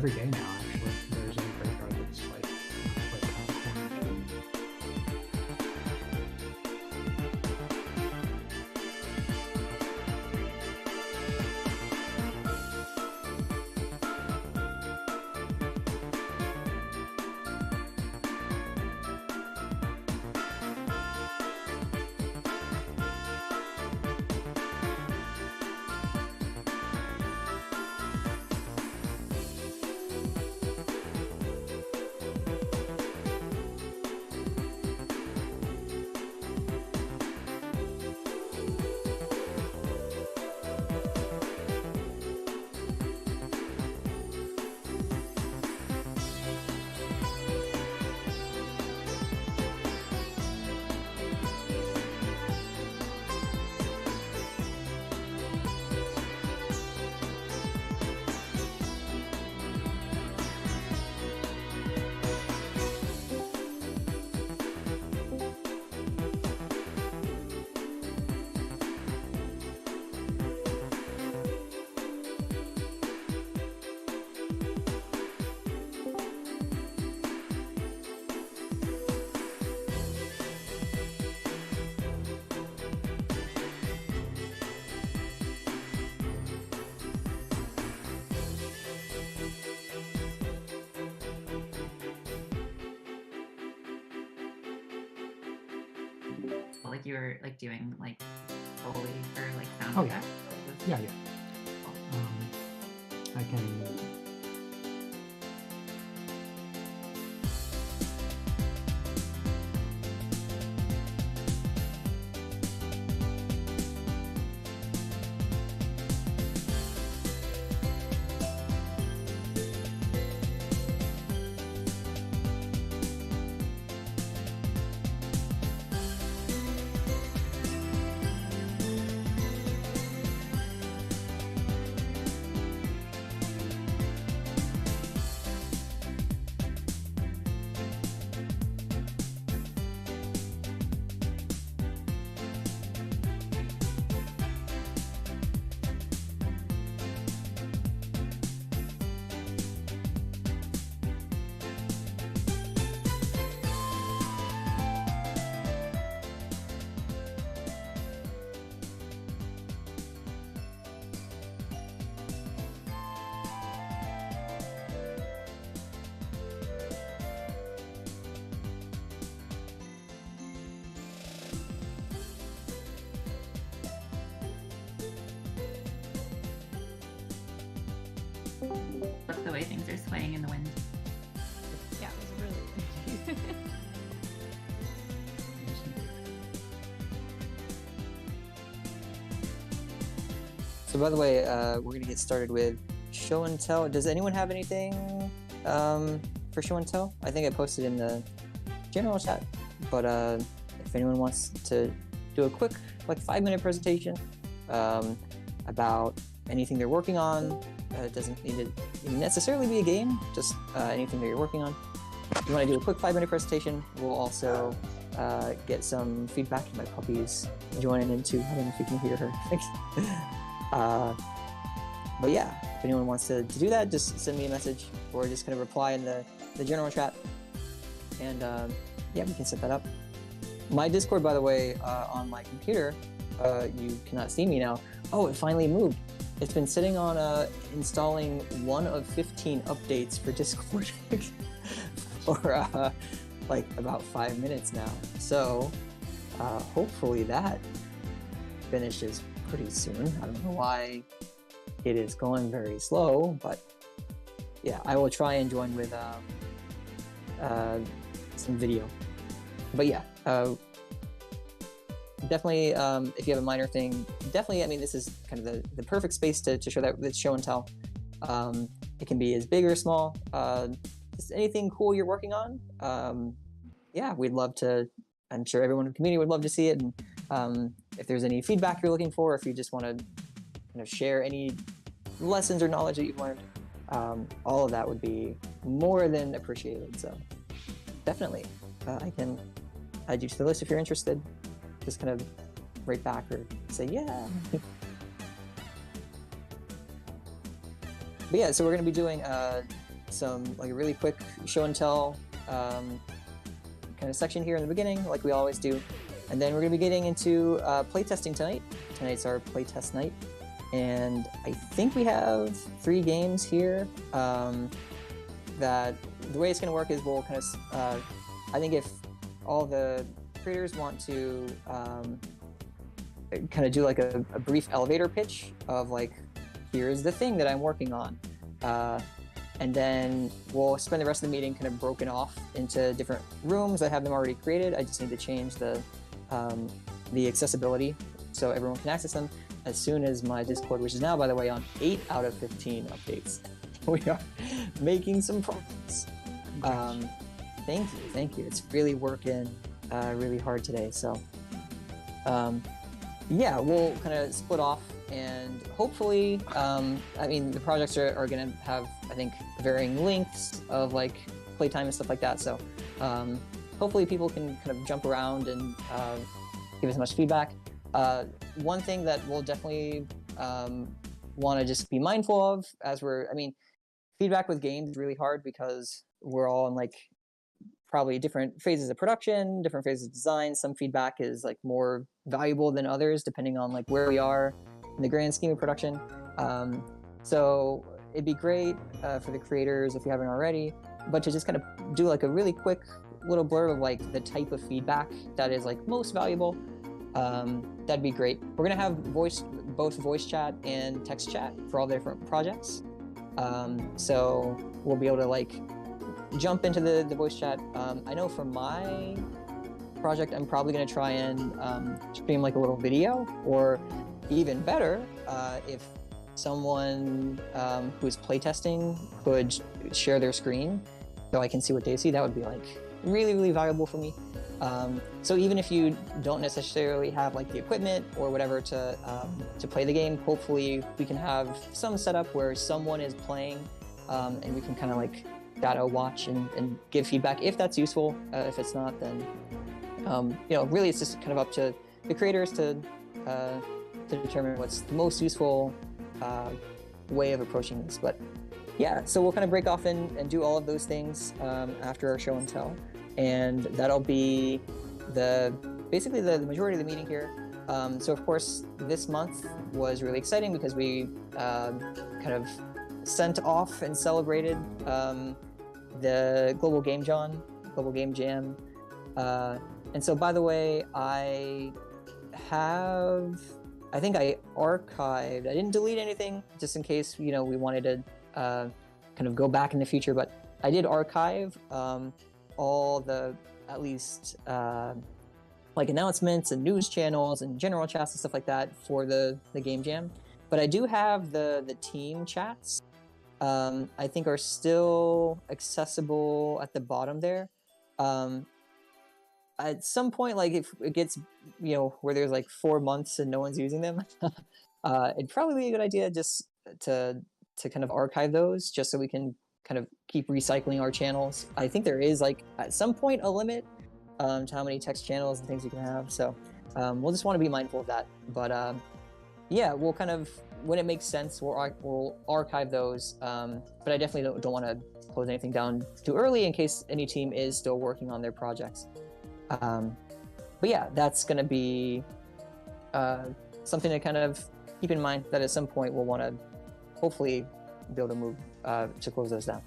every day now, actually. There's a graveyard that's like right around the corner. Like you were like doing like Foley for like sound Oh, yeah. effects? Yeah. I can. Look the way things are swaying in the wind. Yeah, it was really windy. So by the way, we're gonna get started with show and tell. Does anyone have anything for show and tell? I think I posted in the general chat, but if anyone wants to do a quick, like 5-minute presentation about anything they're working on, it doesn't need to necessarily be a game, just anything that you're working on. If you want to do a quick 5-minute presentation, we'll also get some feedback. My puppy's joining in too. I don't know if you can hear her. But yeah, if anyone wants to do that, just send me a message or just kind of reply in the general chat, and yeah, we can set that up. My Discord, by the way, on my computer, you cannot see me now. Oh, it finally moved. It's been sitting on installing 1 of 15 updates for Discord for like about 5 minutes now. So hopefully that finishes pretty soon. I don't know why it is going very slow, but yeah, I will try and join with some video. But yeah, definitely, if you have a minor thing, definitely, I mean, this is kind of the perfect space to show that show and tell. It can be as big or small, just anything cool you're working on. Yeah, we'd love to, I'm sure everyone in the community would love to see it. And if there's any feedback you're looking for, if you just want to kind of share any lessons or knowledge that you've learned, all of that would be more than appreciated. So definitely, I can add you to the list if you're interested. Just kind of write back or say, yeah. But yeah, so we're going to be doing some like a really quick show and tell kind of section here in the beginning, like we always do, and then we're going to be getting into playtesting tonight. Tonight's our playtest night, and I think we have 3 games here. That the way it's going to work is we'll kind of, I think if all the creators want to kind of do like a brief elevator pitch of like, here's the thing that I'm working on. And then we'll spend the rest of the meeting kind of broken off into different rooms. I have them already created. I just need to change the accessibility so everyone can access them as soon as my Discord, which is now, by the way, on 8 out of 15 updates. We are making some progress. Thank you. It's really working really hard today. So yeah, we'll kind of split off, and hopefully, I mean, the projects are going to have, I think, varying lengths of like playtime and stuff like that. So hopefully people can kind of jump around and give as much feedback. One thing that we'll definitely want to just be mindful of as I mean, feedback with games is really hard because we're all in like probably different phases of production, different phases of design. Some feedback is like more valuable than others, depending on like where we are in the grand scheme of production. So it'd be great for the creators, if you haven't already, but to just kind of do like a really quick little blurb of like the type of feedback that is like most valuable. That'd be great. We're gonna have both voice chat and text chat for all the different projects. So we'll be able to like jump into the voice chat. I know for my project, I'm probably going to try and stream like a little video, or even better, if someone who's playtesting could share their screen so I can see what they see, that would be like really, really valuable for me. So even if you don't necessarily have like the equipment or whatever to play the game, hopefully we can have some setup where someone is playing and we can kind of like data watch and give feedback if that's useful. If it's not, then you know, really it's just kind of up to the creators to determine what's the most useful way of approaching this. But yeah, so we'll kind of break off and do all of those things after our show and tell, and that'll be basically the majority of the meeting here. So of course this month was really exciting because we kind of sent off and celebrated the Global Game Jam. And so, by the way, I think I archived, I didn't delete anything just in case, you know, we wanted to kind of go back in the future, but I did archive all the, at least like announcements and news channels and general chats and stuff like that for the Game Jam. But I do have the team chats. I think are still accessible at the bottom there. At some point, like if it gets, you know, where there's like 4 months and no one's using them, it'd probably be a good idea just to kind of archive those, just so we can kind of keep recycling our channels. I think there is like at some point a limit to how many text channels and things you can have. So we'll just want to be mindful of that. But yeah, we'll kind of, when it makes sense, we'll archive those. But I definitely don't want to close anything down too early in case any team is still working on their projects. But yeah, that's going to be something to kind of keep in mind, that at some point we'll want to hopefully be able to move to close those down.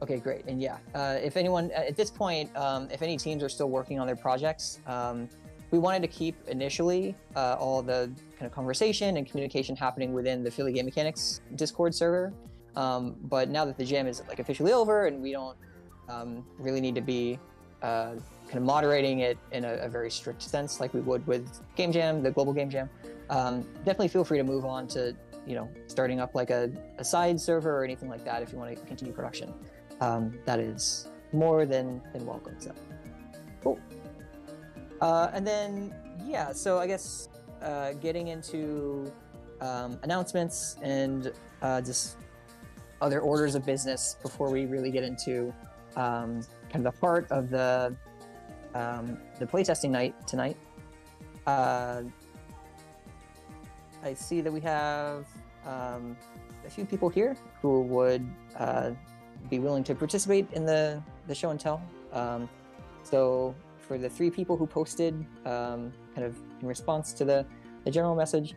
Okay, great. And yeah, if anyone at this point, if any teams are still working on their projects, we wanted to keep initially all the kind of conversation and communication happening within the Philly Game Mechanics Discord server. But now that the jam is like officially over and we don't really need to be kind of moderating it in a very strict sense like we would with Game Jam, the Global Game Jam, definitely feel free to move on to, you know, starting up like a side server or anything like that if you want to continue production. That is more than welcome. So cool. And then yeah, so I guess getting into announcements and just other orders of business before we really get into kind of the heart of the playtesting night tonight. I see that we have a few people here who would be willing to participate in the show and tell. So for the 3 people who posted, kind of in response to the general message,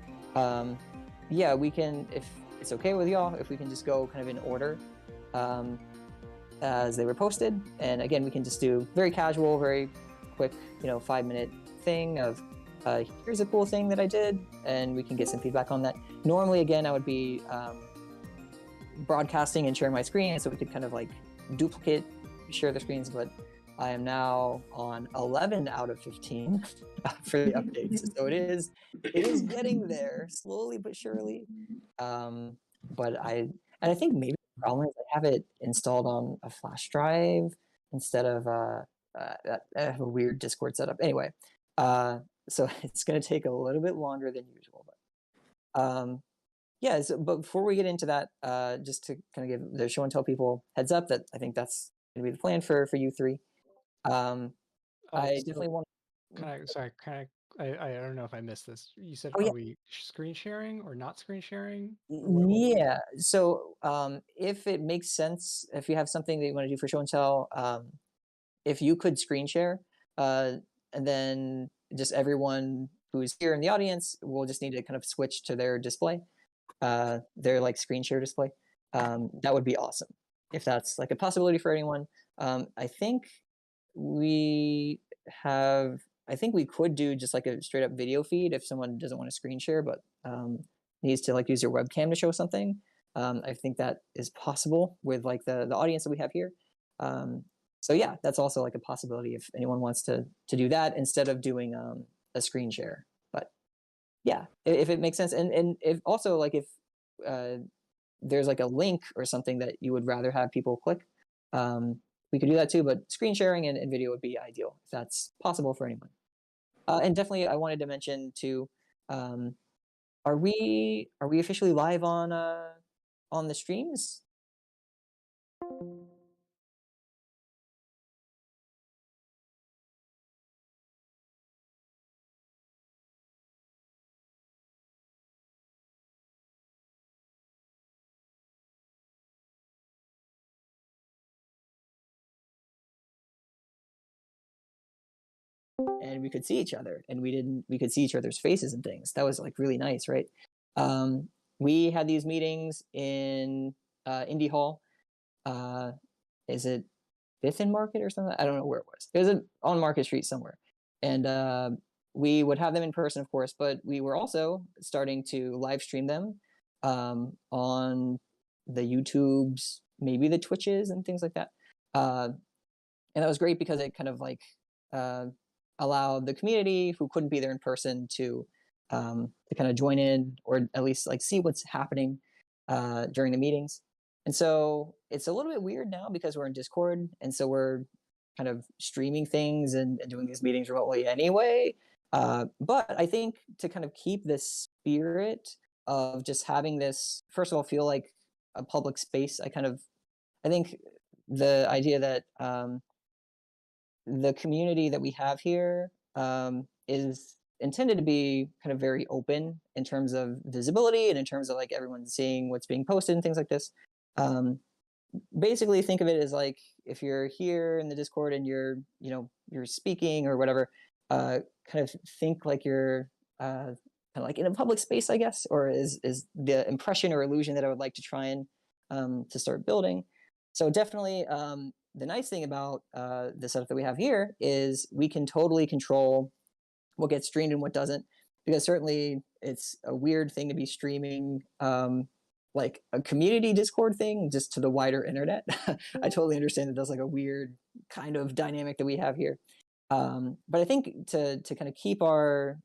yeah, we can, if it's okay with y'all, if we can just go kind of in order as they were posted. And again, we can just do very casual, very quick, 5-minute thing of here's a cool thing that I did, and we can get some feedback on that. Normally, again, I would be broadcasting and sharing my screen, so we could kind of like duplicate, share the screens, but I am now on 11 out of 15 for the updates. So it is getting there slowly but surely. But I think maybe the problem is I have it installed on a flash drive instead of I have a weird Discord setup. Anyway, so it's going to take a little bit longer than usual. But yeah, but before we get into that, just to kind of give the show and tell people heads up that I think that's going to be the plan for you 3. I definitely want. I don't know if I missed this. You said, Oh, yeah. are we screen sharing or not screen sharing? Yeah. So if it makes sense, if you have something that you want to do for show and tell, if you could screen share, and then just everyone who's here in the audience will just need to kind of switch to their display, their like screen share display. That would be awesome if that's like a possibility for anyone. I think we could do just like a straight up video feed if someone doesn't want to screen share, but needs to like use your webcam to show something. I think that is possible with like the audience that we have here. So yeah, that's also like a possibility if anyone wants to do that instead of doing a screen share. But yeah, if it makes sense, and if also like if there's like a link or something that you would rather have people click, we could do that too. But screen sharing and video would be ideal if that's possible for anyone. And definitely, I wanted to mention too. Are we officially live on the streams? And we could see each other, and we could see each other's faces and things. That was like really nice, right? We had these meetings in Indie Hall. Is it Fifth and Market or something? I don't know where it was. It was on Market Street somewhere. And we would have them in person, of course, but we were also starting to live stream them on the YouTubes, maybe the Twitches and things like that. And that was great because it kind of like allowed the community who couldn't be there in person to kind of join in, or at least like see what's happening during the meetings. And so it's a little bit weird now because we're in Discord, and so we're kind of streaming things and doing these meetings remotely anyway. But I think to kind of keep this spirit of just having this, first of all, feel like a public space, I think the idea that the community that we have here is intended to be kind of very open in terms of visibility and in terms of like everyone seeing what's being posted and things like this. Basically think of it as like if you're here in the Discord and you're speaking or whatever, kind of think like you're kind of like in a public space, I guess, or is the impression or illusion that I would like to try and to start building. So definitely the nice thing about the setup that we have here is we can totally control what gets streamed and what doesn't, because certainly it's a weird thing to be streaming like a community Discord thing just to the wider internet. I totally understand that that's like a weird kind of dynamic that we have here. But I think to kind of keep our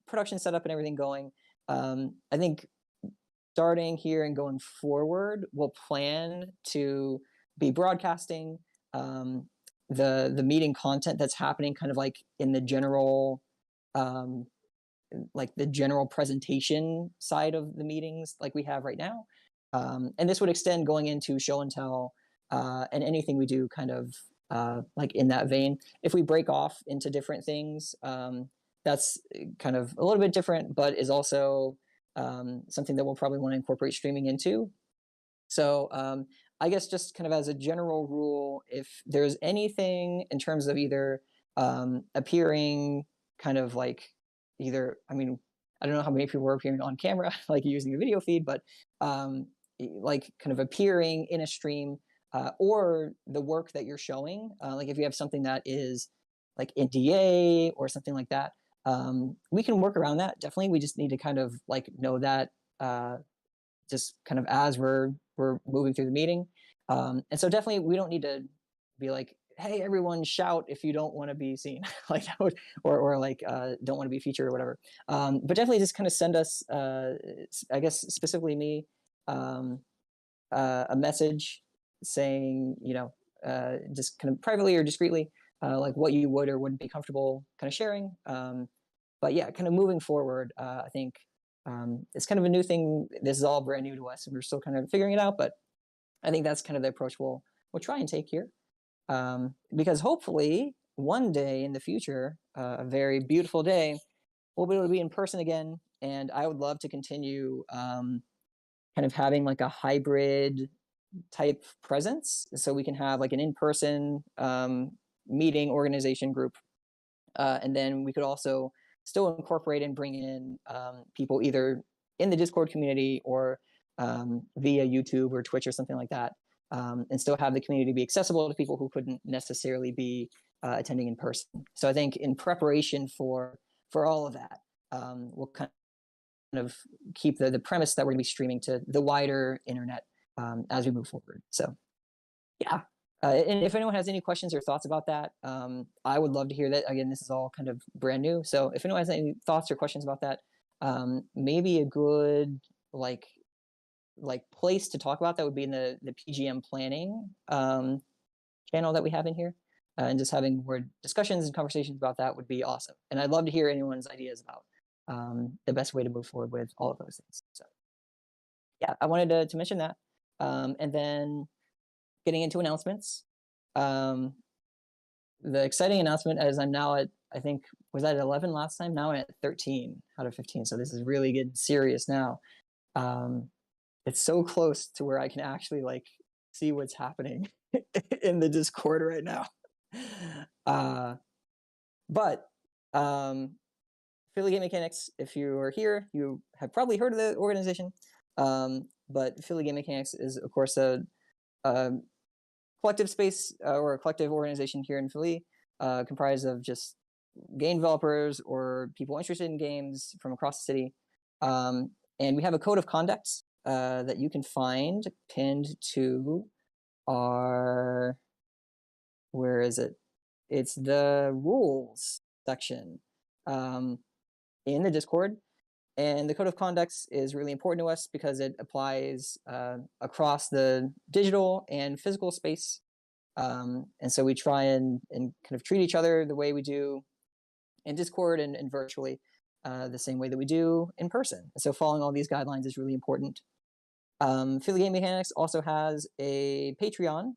production setup and everything going, I think starting here and going forward, we'll plan to be broadcasting the meeting content that's happening kind of like in the general like the general presentation side of the meetings like we have right now. And this would extend going into show and tell and anything we do kind of like in that vein. If we break off into different things, that's kind of a little bit different, but is also something that we'll probably want to incorporate streaming into. So I guess just kind of as a general rule, if there's anything in terms of either appearing kind of like either, I mean, I don't know how many people are appearing on camera, like using a video feed, but like kind of appearing in a stream or the work that you're showing, like if you have something that is like NDA or something like that, we can work around that. Definitely, we just need to kind of like know that just kind of as we're moving through the meeting. And so definitely we don't need to be like, hey, everyone shout if you don't want to be seen, like that would, or like don't want to be featured or whatever. But definitely just kind of send us, I guess specifically me, a message saying, you know, just kind of privately or discreetly, like what you would or wouldn't be comfortable kind of sharing. But yeah, kind of moving forward, I think it's kind of a new thing. This is all brand new to us, and we're still kind of figuring it out. But I think that's kind of the approach we'll try and take here, because hopefully one day in the future, a very beautiful day, we'll be able to be in person again. And I would love to continue kind of having like a hybrid type presence, so we can have like an in-person meeting organization group, and then we could also still incorporate and bring in people either in the Discord community or via YouTube or Twitch or something like that, and still have the community be accessible to people who couldn't necessarily be attending in person. So I think in preparation for all of that, we'll kind of keep the premise that we're going to be streaming to the wider internet as we move forward. So yeah. And if anyone has any questions or thoughts about that, I would love to hear that. Again, this is all kind of brand new. So if anyone has any thoughts or questions about that, maybe a good like place to talk about that would be in the PGM planning channel that we have in here. And just having more discussions and conversations about that would be awesome. And I'd love to hear anyone's ideas about the best way to move forward with all of those things. So yeah, I wanted to mention that. And then getting into announcements. The exciting announcement is I'm now at, I think, was I at 11 last time? Now I'm at 13 out of 15. So this is really getting serious now. It's so close to where I can actually like see what's happening in the Discord right now. But Philly Game Mechanics, if you are here, you have probably heard of the organization. But Philly Game Mechanics is, of course, a collective space or a collective organization here in Philly, comprised of just game developers or people interested in games from across the city. And we have a code of conduct that you can find pinned to our, where is it? It's the rules section in the Discord. And the code of conduct is really important to us because it applies across the digital and physical space. And so we try and kind of treat each other the way we do in Discord and virtually, the same way that we do in person. And so following all these guidelines is really important. Philly Game Mechanics also has a Patreon.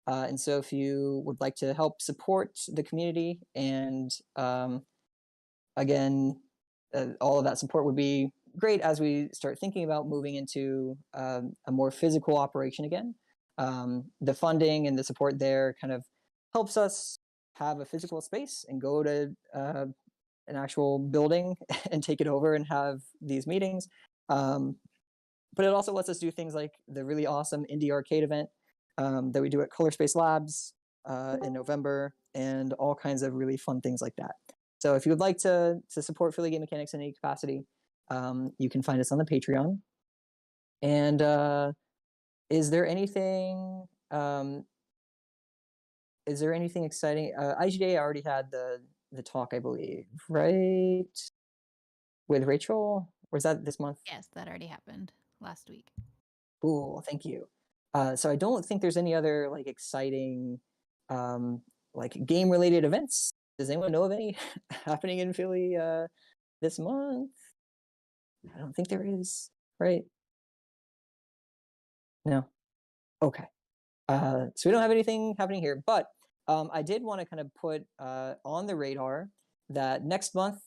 And so if you would like to help support the community and again, all of that support would be great as we start thinking about moving into a more physical operation again. The funding and the support there kind of helps us have a physical space and go to an actual building and take it over and have these meetings. But it also lets us do things like the really awesome indie arcade event that we do at Color Space Labs in November, and all kinds of really fun things like that. So if you would like to support Philly Game Mechanics in any capacity, you can find us on the Patreon. And is there anything exciting? IGDA already had the talk, I believe, right? With Rachel? Or is that this month? Yes, that already happened last week. Cool, thank you. So I don't think there's any other like exciting like game related events. Does anyone know of any happening in Philly this month? I don't think there is, right? No. Okay. So we don't have anything happening here, but I did want to kind of put on the radar that next month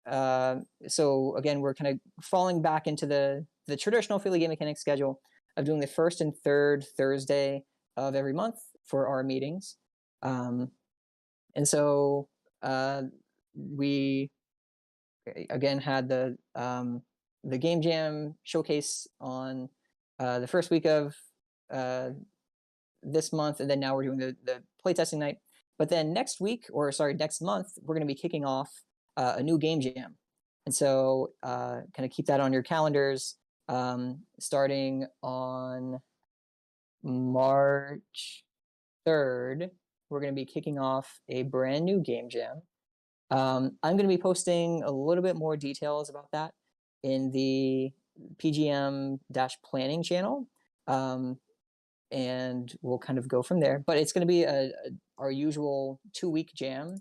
so again, we're kind of falling back into the traditional Philly Game Mechanics schedule of doing the first and third Thursday of every month for our meetings. And so we again had the Game Jam showcase on the first week of this month, and then now we're doing the playtesting night. But then next week, or sorry, next month, we're going to be kicking off a new Game Jam. And so kind of keep that on your calendars. Starting on March 3rd, we're going to be kicking off a brand new Game Jam. I'm going to be posting a little bit more details about that in the PGM-planning channel. And we'll kind of go from there. But it's going to be our usual 2-week jam.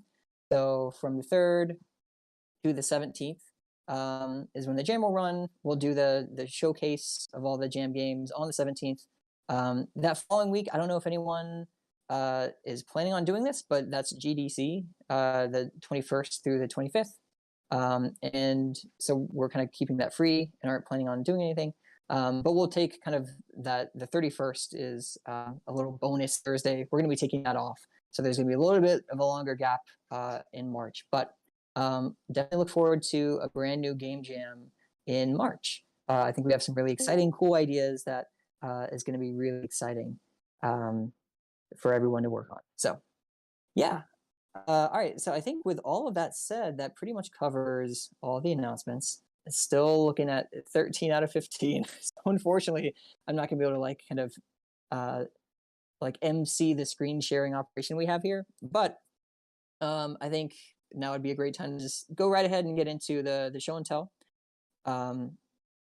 So from the 3rd to the 17th is when the jam will run. We'll do the showcase of all the jam games on the 17th. That following week, I don't know if anyone is planning on doing this, but that's GDC, the 21st through the 25th. And so we're kind of keeping that free and aren't planning on doing anything. But we'll take kind of that, the 31st is a little bonus Thursday. We're going to be taking that off. So there's going to be a little bit of a longer gap in March. But definitely look forward to a brand new Game Jam in March. I think we have some really exciting, cool ideas that is going to be really exciting for everyone to work on. So yeah. All right. So I think with all of that said, that pretty much covers all the announcements. Still looking at 13 out of 15. So unfortunately, I'm not gonna be able to like kind of like MC the screen sharing operation we have here. But I think now would be a great time to just go right ahead and get into the show and tell.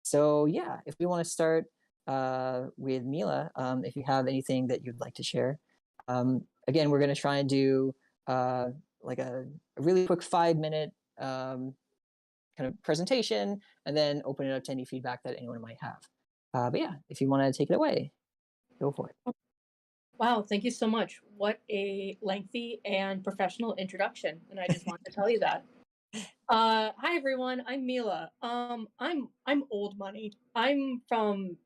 So yeah, if we want to start with Mila, if you have anything that you'd like to share. Again, we're gonna try and do like a really quick 5-minute kind of presentation, and then open it up to any feedback that anyone might have. But yeah, if you want to take it away, go for it. Wow, thank you so much. What a lengthy and professional introduction, and I just wanted to tell you that. Hi everyone, I'm Mila. I'm old money. I'm from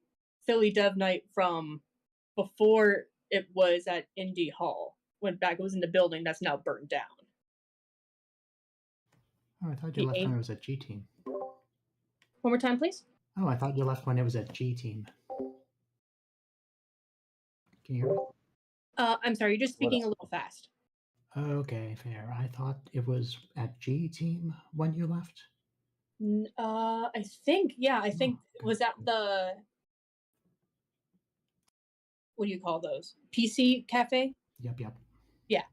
Philly Dev Night from before it was at Indie Hall. When back it was in the building that's now burned down. Oh, I thought you left when it was at G Team. One more time, please. Oh, I thought you left when it was at G Team. Can you hear me? I'm sorry, you're just speaking a little fast. Okay, fair. I thought it was at G Team when you left. I think, yeah, I think it was at the, what do you call those? PC Cafe? Yep. Yeah.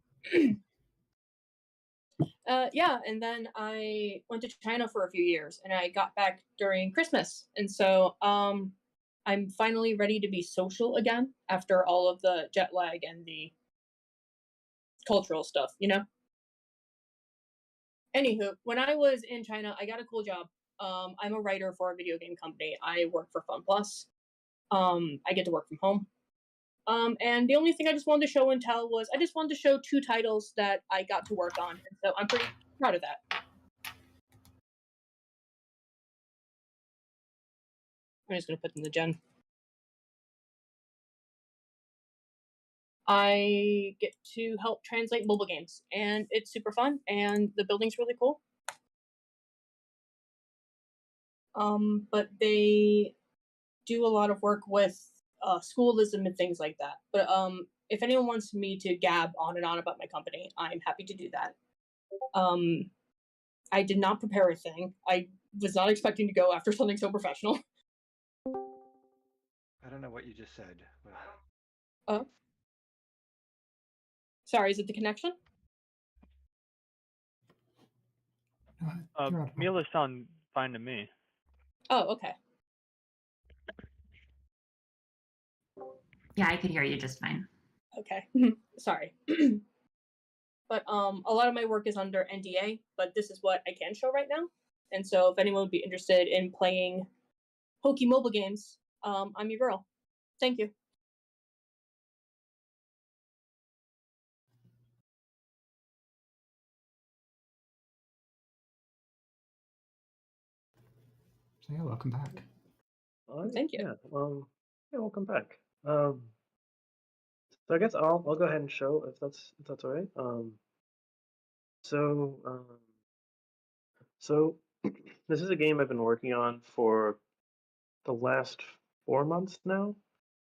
Yeah, and then I went to China for a few years, and I got back during Christmas, and so I'm finally ready to be social again after all of the jet lag and the cultural stuff, you know? Anywho, when I was in China, I got a cool job. I'm a writer for a video game company. I work for Fun Plus. I get to work from home. And the only thing I just wanted to show and tell was I just wanted to show 2 titles that I got to work on, and so I'm pretty proud of that. I'm just going to put them in the gen. I get to help translate mobile games, and it's super fun, and the building's really cool. But they do a lot of work with schoolism and things like that. But if anyone wants me to gab on and on about my company, I'm happy to do that. I did not prepare a thing. I was not expecting to go after something so professional. I don't know what you just said. Oh. Sorry, is it the connection? Mila sound fine to me. Oh, okay. Yeah, I could hear you just fine. Okay. Sorry. But a lot of my work is under NDA, but this is what I can show right now. And so if anyone would be interested in playing hokey mobile games, I'm your girl. Thank you. So yeah, welcome back. Thank you. Yeah, welcome back. So I guess I'll go ahead and show if that's all right. So so this is a game I've been working on for the last 4 months now,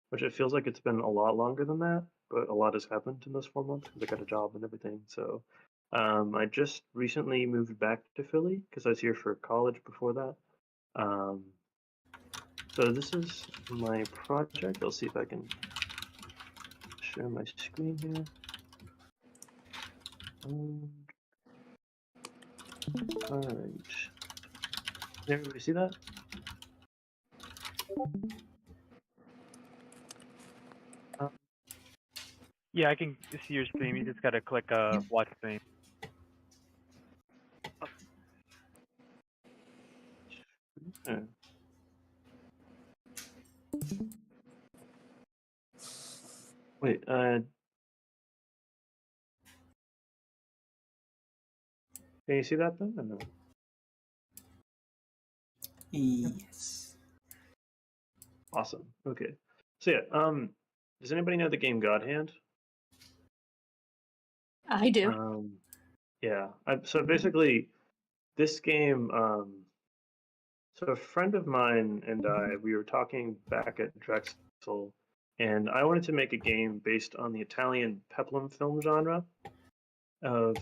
which it feels like it's been a lot longer than that, but a lot has happened in those 4 months because I got a job and everything. So I just recently moved back to Philly because I was here for college before that. So this is my project. I'll see if I can share my screen here. All right. Can everybody see that? Yeah, I can see your stream. You just gotta click watch stream. Yeah. Wait, can you see that then? Or no? Yes. Awesome. Okay. So yeah, does anybody know the game God Hand? I do. Yeah. So basically, this game. So a friend of mine and we were talking back at Drexel, and I wanted to make a game based on the Italian peplum film genre of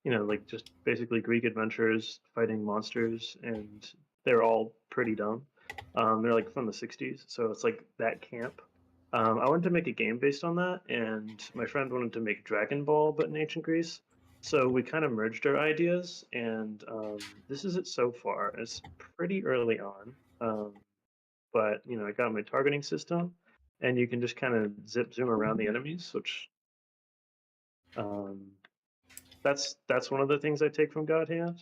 like just basically Greek adventures fighting monsters, and they're all pretty dumb. They're like from the 60s, so it's like that camp. I wanted to make a game based on that, and my friend wanted to make Dragon Ball, but in ancient Greece. So we kind of merged our ideas, and this is it so far. It's pretty early on, but I got my targeting system, and you can just kind of zoom around the enemies, which um, that's one of the things I take from God Hand.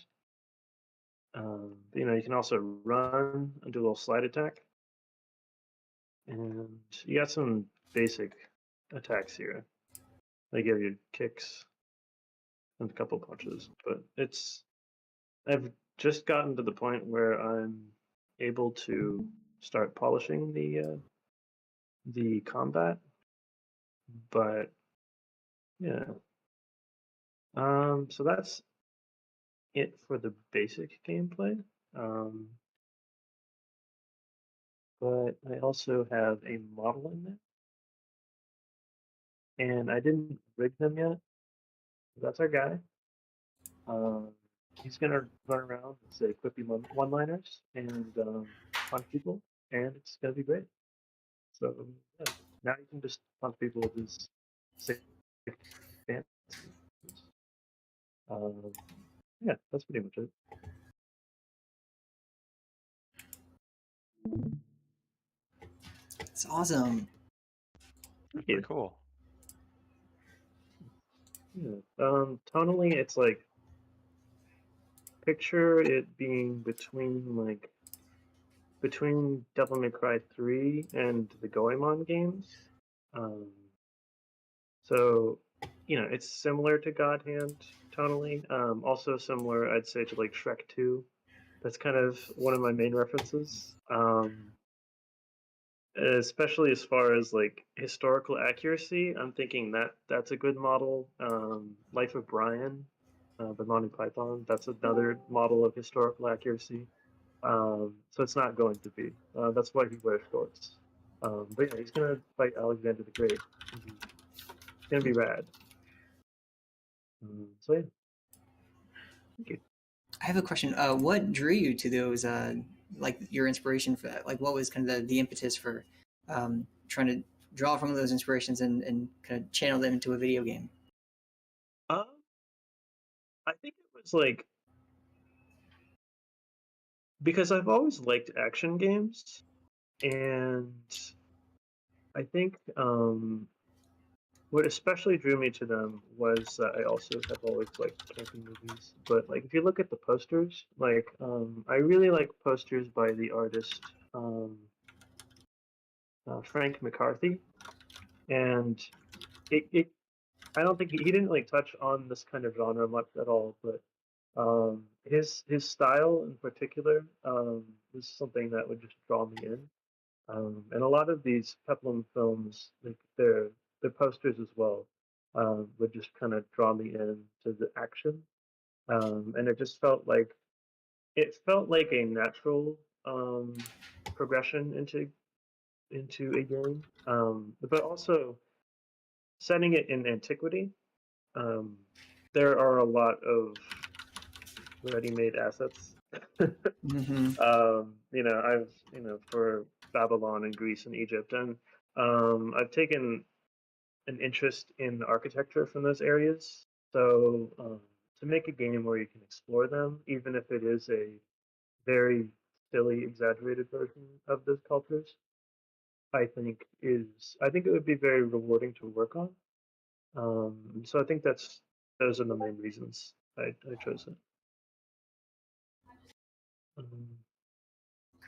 You can also run and do a little slide attack, and you got some basic attacks here. They give you kicks and a couple punches, but I've just gotten to the point where I'm able to start polishing the combat, but yeah. So that's it for the basic gameplay. But I also have a model in there, and I didn't rig them yet. That's our guy. He's gonna run around and say quippy one-liners and punch people, and it's gonna be great. So yeah, now you can just punch people with his sick dance. Yeah, that's pretty much it. It's awesome. That's Yeah. pretty cool. Yeah. Tonally, it's like picture it being between Devil May Cry 3 and the Goemon games. So it's similar to God Hand tonally. Also similar, I'd say, to like Shrek 2. That's kind of one of my main references. Especially as far as like historical accuracy, I'm thinking that's a good model. Life of Brian, the Monty Python, that's another model of historical accuracy. So it's not going to be. That's why he wears shorts. But yeah, he's gonna fight Alexander the Great. It's gonna be rad. So yeah. Thank you. I have a question. What drew you to those? Like your inspiration for that? Like, what was kind of the impetus for trying to draw from those inspirations and kind of channel them into a video game? I think it was like because I've always liked action games, and I think what especially drew me to them was I also have always liked camping movies. But like if you look at the posters, like I really like posters by the artist Frank McCarthy, and it I don't think he didn't like touch on this kind of genre much at all, but His style in particular was something that would just draw me in. And a lot of these Peplum films, like their posters as well, would just kind of draw me in to the action. And it felt like a natural progression into a game, but also setting it in antiquity. Um, there are a lot of ready-made assets. I've for Babylon and Greece and Egypt, and I've taken an interest in architecture from those areas. So to make a game where you can explore them, even if it is a very silly, exaggerated version of those cultures, I think it would be very rewarding to work on. So I think those are the main reasons I chose it.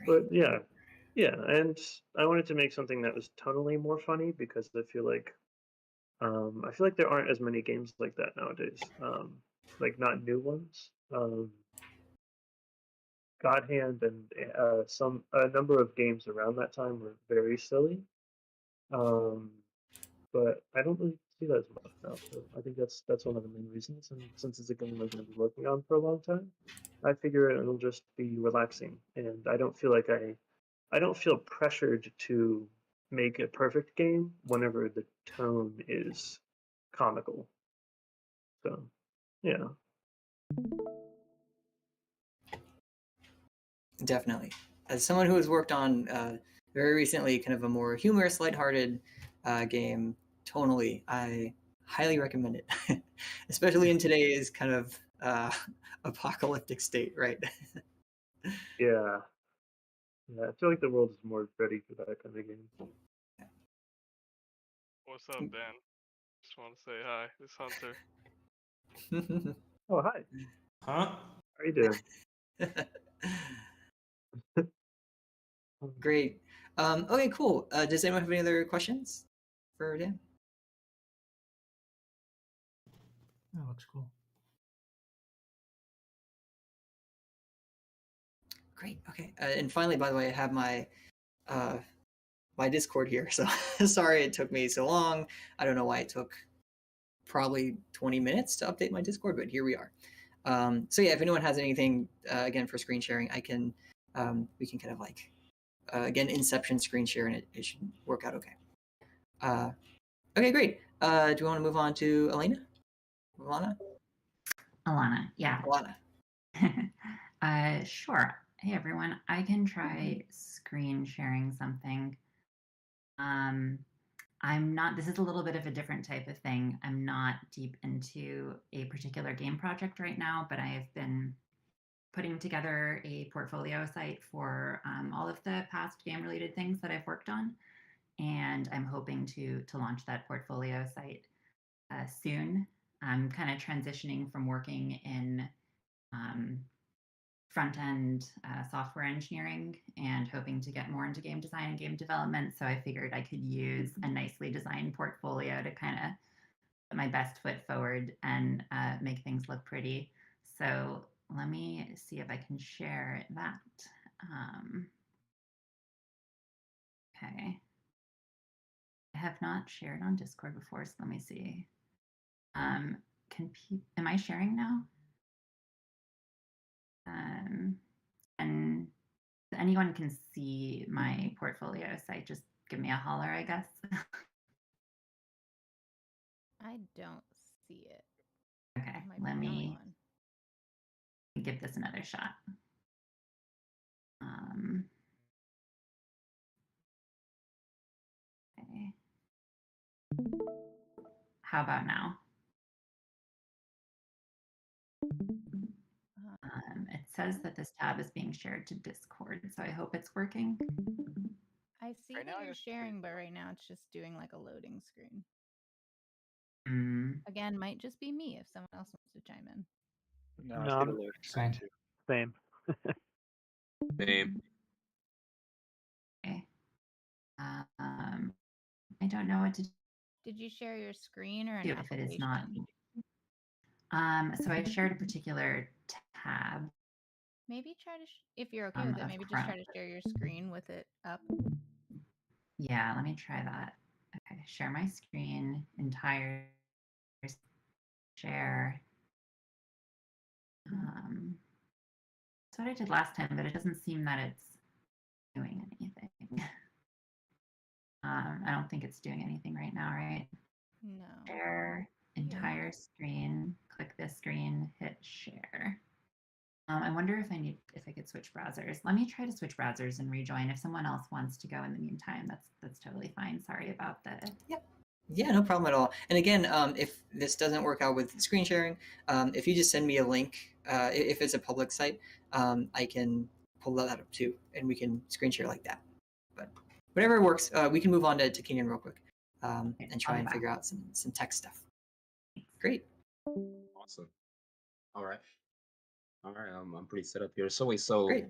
But yeah, and I wanted to make something that was tonally more funny because I feel like there aren't as many games like that nowadays. Like not new ones. God Hand and a number of games around that time were very silly. But I don't really see that as much now. So I think that's one of the main reasons. And since it's a game I'm going to be working on for a long time, I figure it'll just be relaxing, and I don't feel pressured to make a perfect game whenever the tone is comical. So, yeah. Definitely. As someone who has worked on very recently kind of a more humorous, lighthearted game, tonally, I highly recommend it, especially in today's kind of apocalyptic state, right? Yeah. Yeah, I feel like the world is more ready for that kind of game. What's up, Dan? Just want to say hi. It's Hunter. Oh, hi. Huh? How are you doing? Great. Okay, cool. Does anyone have any other questions for Dan? That looks cool. Great. Okay. And finally, by the way, I have my my Discord here. So sorry it took me so long. I don't know why it took probably 20 minutes to update my Discord, but here we are. So yeah, if anyone has anything again for screen sharing, I can we can kind of like again Inception screen share, and it should work out okay. Okay, great. Do you want to move on to Elena? Alana, yeah. Alana. Sure. Hey everyone, I can try screen sharing something. This is a little bit of a different type of thing. I'm not deep into a particular game project right now, but I have been putting together a portfolio site for all of the past game related things that I've worked on. And I'm hoping to launch that portfolio site soon. I'm kind of transitioning from working in front-end software engineering and hoping to get more into game design and game development. So I figured I could use a nicely designed portfolio to kind of put my best foot forward and make things look pretty. So let me see if I can share that. Okay. I have not shared on Discord before, so let me see. Am I sharing now? And anyone can see my portfolio site, just give me a holler, I guess. I don't see it. Okay, let me give this another shot. Okay. How about now? It says that this tab is being shared to Discord, so I hope it's working. I see that you're sharing, but right now it's just doing like a loading screen. Again, might just be me if someone else wants to chime in. No, I see the loading screen too. Same. Same. Okay. I don't know what to do. Did you share your screen or an if application? it is not. So I shared a particular tab. Maybe try to, if you're okay with it, maybe just try to share your screen with it up. Yeah, let me try that. Okay, share my screen, entire share. That's what I did last time, but it doesn't seem that it's doing anything. I don't think it's doing anything right now, right? No. Share entire screen, click this screen, hit share. I wonder if I could switch browsers. Let me try to switch browsers and rejoin. If someone else wants to go in the meantime, that's totally fine. Sorry about the. Yep. Yeah, no problem at all. And again, if this doesn't work out with screen sharing, if you just send me a link, if it's a public site, I can pull that up too, and we can screen share like that. But whatever works, we can move on to Keenan real quick and try and figure out some tech stuff. Great. Awesome. All right. I'm pretty set up here. So wait, so Great.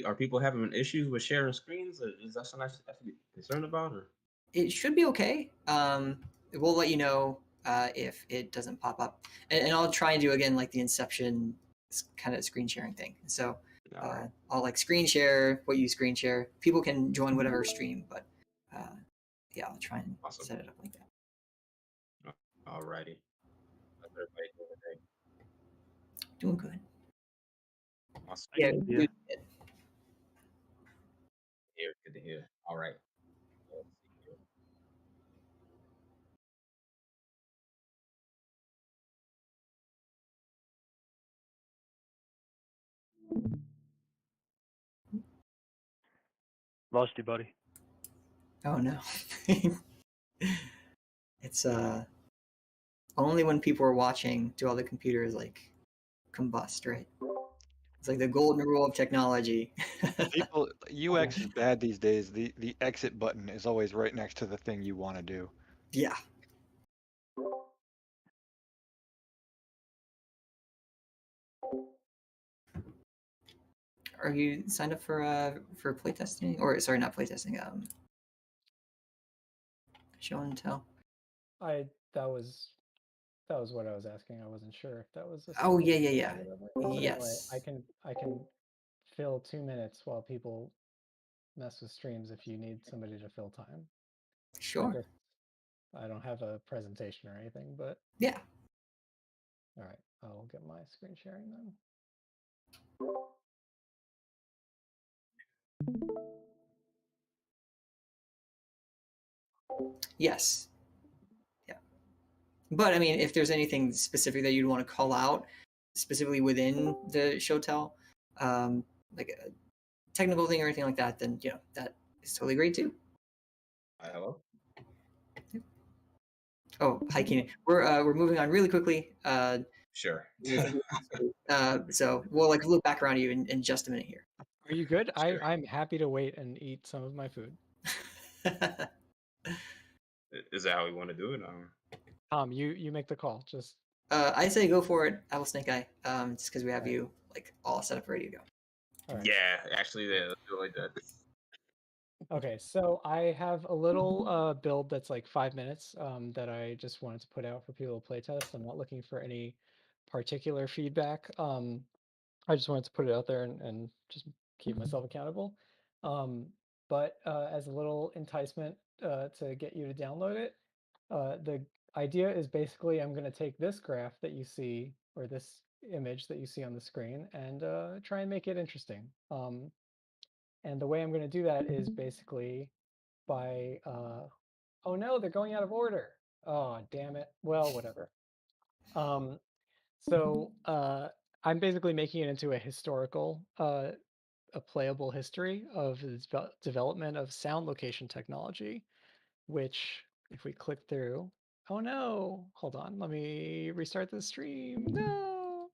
are people having issues with sharing screens? Is that something I have to be concerned about, or? It should be okay. We'll let you know if it doesn't pop up, and I'll try and do again like the Inception kind of screen sharing thing. So I'll like screen share what you screen share. People can join whatever stream, but yeah, I'll try and set it up like that. Alrighty. How's everybody doing today? Doing good. Awesome. Yeah, good. Good to hear. All right. Let's see here. Lost you, buddy. Oh no. It's only when people are watching do all the computers like combust, right? It's like the golden rule of technology. People, UX is bad these days. The exit button is always right next to the thing you want to do. Yeah. Are you signed up for playtesting? Or sorry, not playtesting. Show and tell. That was what I was asking. I wasn't sure if that was. Oh yeah. Yes. Anyway, I can fill 2 minutes while people mess with streams if you need somebody to fill time. Sure. I don't have a presentation or anything, but yeah. All right, I'll get my screen sharing then. Yes. Yeah. But I mean, if there's anything specific that you'd want to call out, specifically within the show tell, like a technical thing or anything like that, then that is totally great too. Hello. Oh, hi Keenan. We're moving on really quickly. Sure. So we'll like look back around you in just a minute here. Are you good? Sure. I'm happy to wait and eat some of my food. Is that how we want to do it? Tom, you make the call. Just I say go for it, Apple Snake Eye. Just because we have you like all set up ready to go. Right. Yeah, actually, let's do it like that. Okay, so I have a little build that's like 5 minutes that I just wanted to put out for people to play test. I'm not looking for any particular feedback. I just wanted to put it out there and just keep myself accountable. But as a little enticement to get you to download it, the idea is basically I'm going to take this graph that you see, or this image that you see on the screen, and try and make it interesting. And the way I'm going to do that is basically by, oh no, they're going out of order. Oh, damn it. Well, whatever. So I'm basically making it into a historical, a playable history of the development of sound location technology, which if we click through, oh no, hold on, let me restart the stream. No.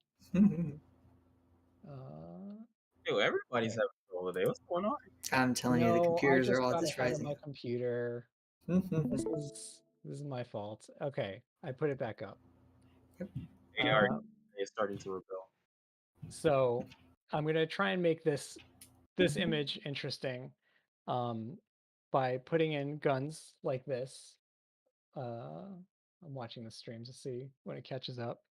Yo, everybody's having trouble today. What's going on? I'm telling you, the computers are all just just got ahead of rising. my computer. This is my fault. Okay, I put it back up. It's starting to rebel. So I'm gonna try and make this image interesting by putting in guns like this. I'm watching the stream to see when it catches up.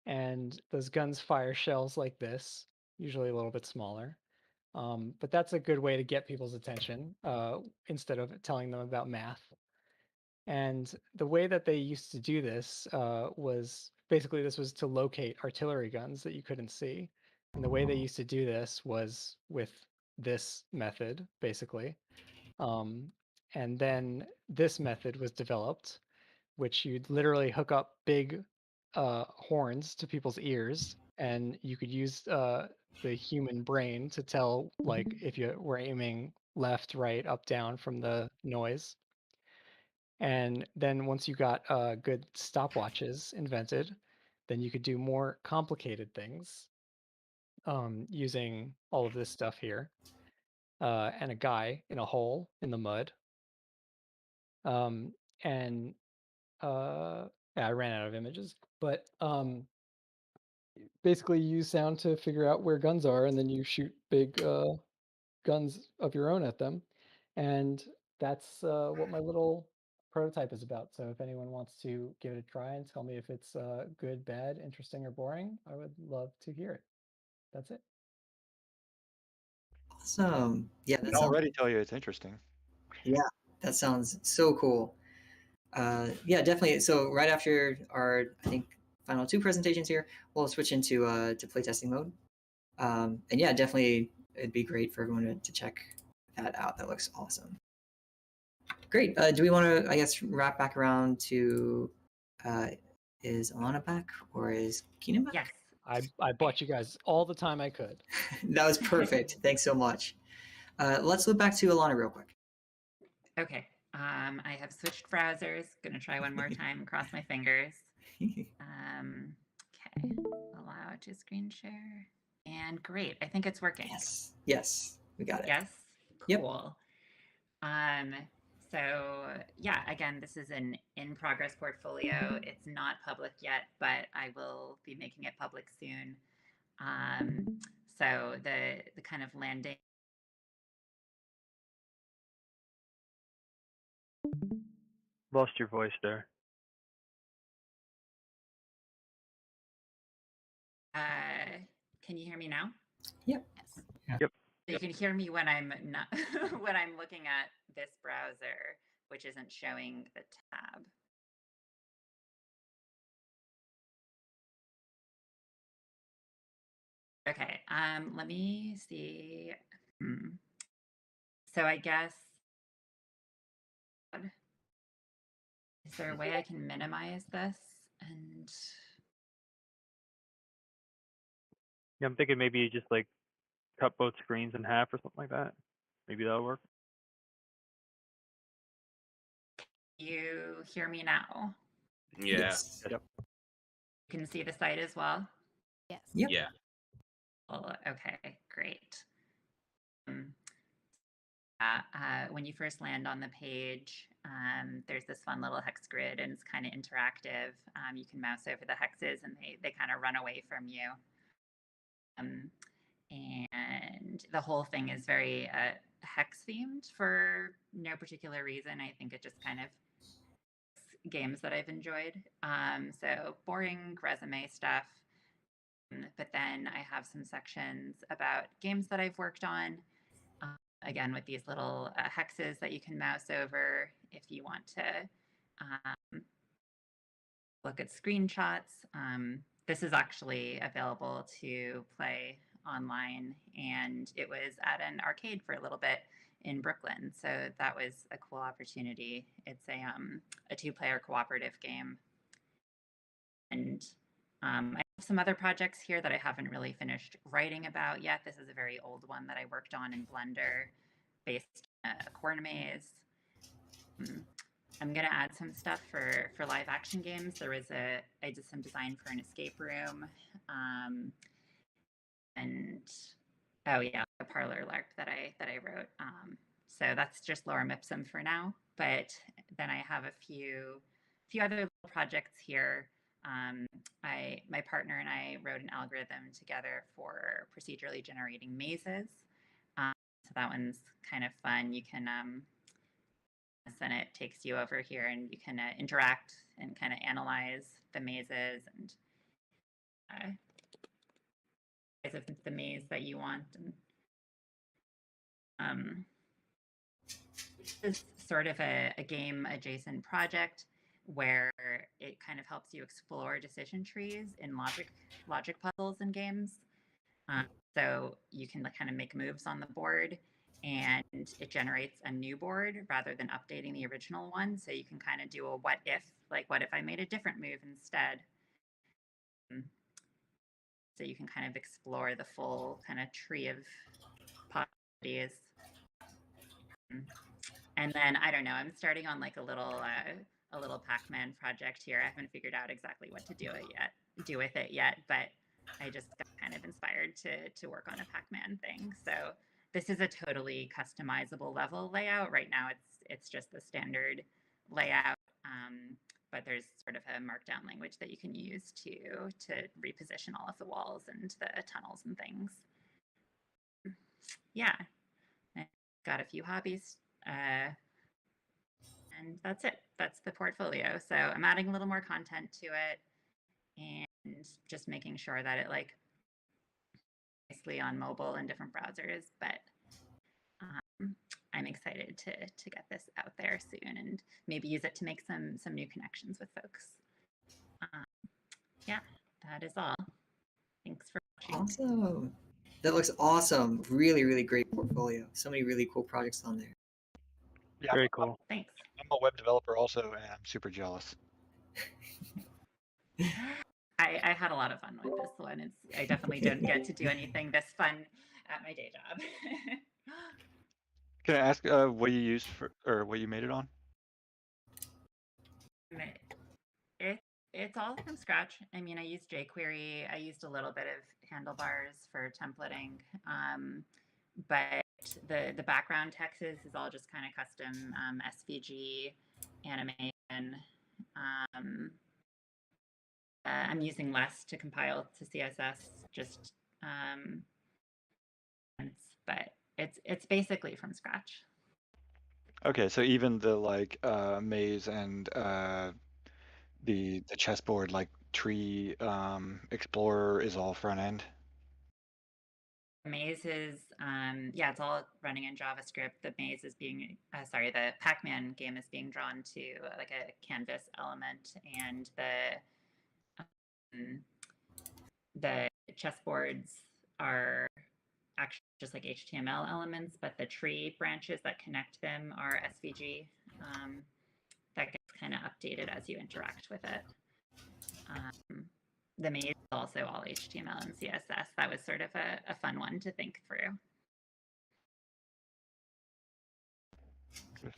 and those guns fire shells like this, usually a little bit smaller. But that's a good way to get people's attention instead of telling them about math. And the way that they used to do this was basically this was to locate artillery guns that you couldn't see. And the way they used to do this was with this method, basically. And then this method was developed, which you'd literally hook up big horns to people's ears, and you could use the human brain to tell, like, if you were aiming left, right, up, down from the noise. And then once you got good stopwatches invented, then you could do more complicated things using all of this stuff here and a guy in a hole in the mud. And yeah, I ran out of images, but basically you use sound to figure out where guns are, and then you shoot big guns of your own at them. And that's what my little prototype is about. So if anyone wants to give it a try and tell me if it's good, bad, interesting, or boring, I would love to hear it. That's it. Awesome. Yeah, I can already tell you it's interesting. Yeah, that sounds so cool. Yeah, definitely. So right after our, I think, final 2 presentations here, we'll switch into to playtesting mode. And yeah, definitely, it'd be great for everyone to check that out. That looks awesome. Great. Do we want to, I guess, wrap back around to, is Alana back or is Keenan back? Yes. I bought you guys all the time I could. That was perfect. Thanks so much. Let's look back to Alana real quick. Okay. I have switched browsers. Gonna try one more time. Cross my fingers. Okay. Allow to screen share. And great. I think it's working. Yes. Yes. We got it. Yes. Yep. Cool. So yeah, again, this is an in-progress portfolio. It's not public yet, but I will be making it public soon. So the kind of landing. Lost your voice there. Can you hear me now? Yep. Yes. Yeah. Yep. So you can hear me when I'm not when I'm looking at this browser, which isn't showing the tab. Okay. Let me see. So I guess, is there a way I can minimize this? And Yeah, I'm thinking maybe you just like cut both screens in half or something like that. Maybe that'll work. you hear me now? Yeah. Yes. Yep. You can see the site as well? Yes. Yep. Yeah. Well, okay, great. When you first land on the page, there's this fun little hex grid, and it's kind of interactive. You can mouse over the hexes, and they kind of run away from you. And the whole thing is very hex themed for no particular reason. I think it just kind of games that I've enjoyed. So boring resume stuff. But then I have some sections about games that I've worked on. Again, with these little hexes that you can mouse over if you want to look at screenshots. This is actually available to play online, and it was at an arcade for a little bit in Brooklyn. So that was a cool opportunity. It's a 2-player cooperative game. And I have some other projects here that I haven't really finished writing about yet. This is a very old one that I worked on in Blender based on a corn maze. I'm going to add some stuff for live action games. I did some design for an escape room. And oh yeah, a parlor LARP that I wrote. So that's just lorem ipsum for now. But then I have a few other little projects here. My partner and I wrote an algorithm together for procedurally generating mazes. So that one's kind of fun. You can and it takes you over here, and you can interact and kind of analyze the mazes and of the maze that you want. And it's sort of a game adjacent project where it kind of helps you explore decision trees in logic puzzles and games. So you can kind of make moves on the board, and it generates a new board rather than updating the original one. So you can kind of do a what if, like what if I made a different move instead? So you can kind of explore the full kind of tree of possibilities. And then I don't know, I'm starting on like a little Pac-Man project here. I haven't figured out exactly what to do with it yet, but I just got kind of inspired to work on a Pac-Man thing. So this is a totally customizable level layout. Right now it's just the standard layout. But there's sort of a markdown language that you can use to reposition all of the walls and the tunnels and things. Yeah, I got a few hobbies, and that's it. That's the portfolio. So I'm adding a little more content to it, and just making sure that it like nicely on mobile and different browsers. But I'm excited to get this out there soon and maybe use it to make some new connections with folks. Yeah, that is all. Thanks for watching. Awesome. That looks awesome. Really, really great portfolio. So many really cool projects on there. Yeah, Very cool. Thanks. I'm a web developer also, and I'm super jealous. I had a lot of fun with this one. I definitely don't get to do anything this fun at my day job. Can I ask what you used for, or what you made it on? It's all from scratch. I mean, I used jQuery. I used a little bit of handlebars for templating, but the background text is all just kind of custom SVG animation. I'm using less to compile to CSS, just but it's basically from scratch. Okay, so even the like maze and the chessboard like tree explorer is all front end. Maze is yeah, it's all running in JavaScript. The maze is being the Pac-Man game is being drawn to like a canvas element, and the chessboards are actually just like HTML elements, but the tree branches that connect them are SVG. That gets kind of updated as you interact with it. The maze is also all HTML and CSS. That was sort of a fun one to think through.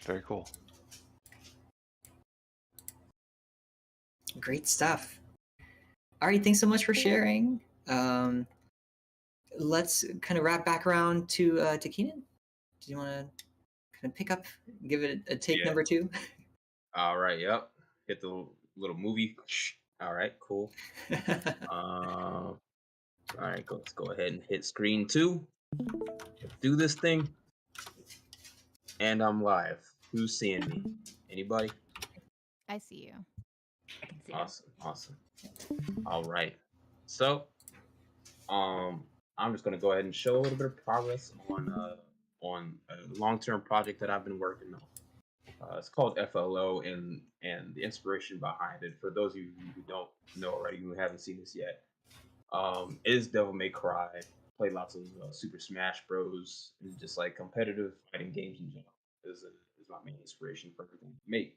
Very cool. Great stuff. All right, thanks so much for sharing. Let's kind of wrap back around to Keenan. Do you want to kind of pick up, give it a take number 2? All right, yep. Hit the little movie. All right, cool. All right, let's go ahead and hit screen 2. Let's do this thing. And I'm live. Who's seeing me? Anybody? I see you. I can see Awesome. All right. So, I'm just gonna go ahead and show a little bit of progress on a long-term project that I've been working on. It's called FLO, and the inspiration behind it, for those of you who don't know already, who haven't seen this yet, is Devil May Cry. Play lots of Super Smash Bros. And just like competitive fighting games in general is my main inspiration for everything I make.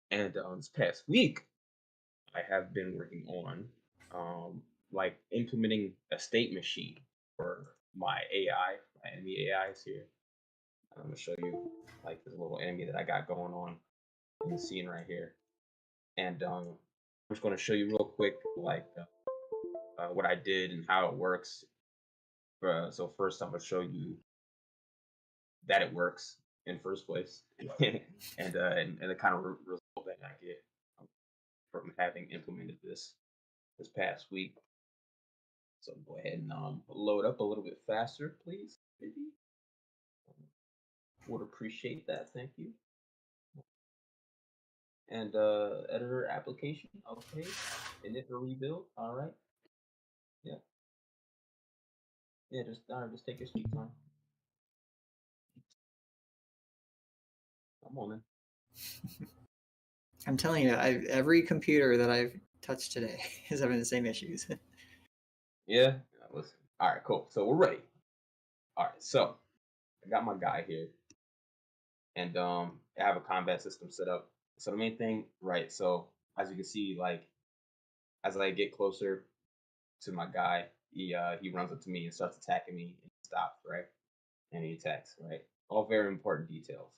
And this past week, I have been working on like implementing a state machine for my AI, my enemy AIs here. I'm gonna show you like this little enemy that I got going on in the scene right here, and I'm just gonna show you real quick like what I did and how it works. So first, I'm gonna show you that it works in first place, and the kind of result that I get from having implemented this past week. So go ahead and load up a little bit faster, please, maybe. Would appreciate that. Thank you. And editor application, okay. Init or rebuild, all right. Yeah. Yeah, just take your sweet time. Come on, man. I'm telling you, every computer that I've touched today is having the same issues. Yeah. Listen. All right, cool. So we're ready. All right, so I got my guy here, and I have a combat system set up. So the main thing, right? So as you can see, like as I get closer to my guy, he runs up to me and starts attacking me, and he stops, right? And he attacks, right? All very important details.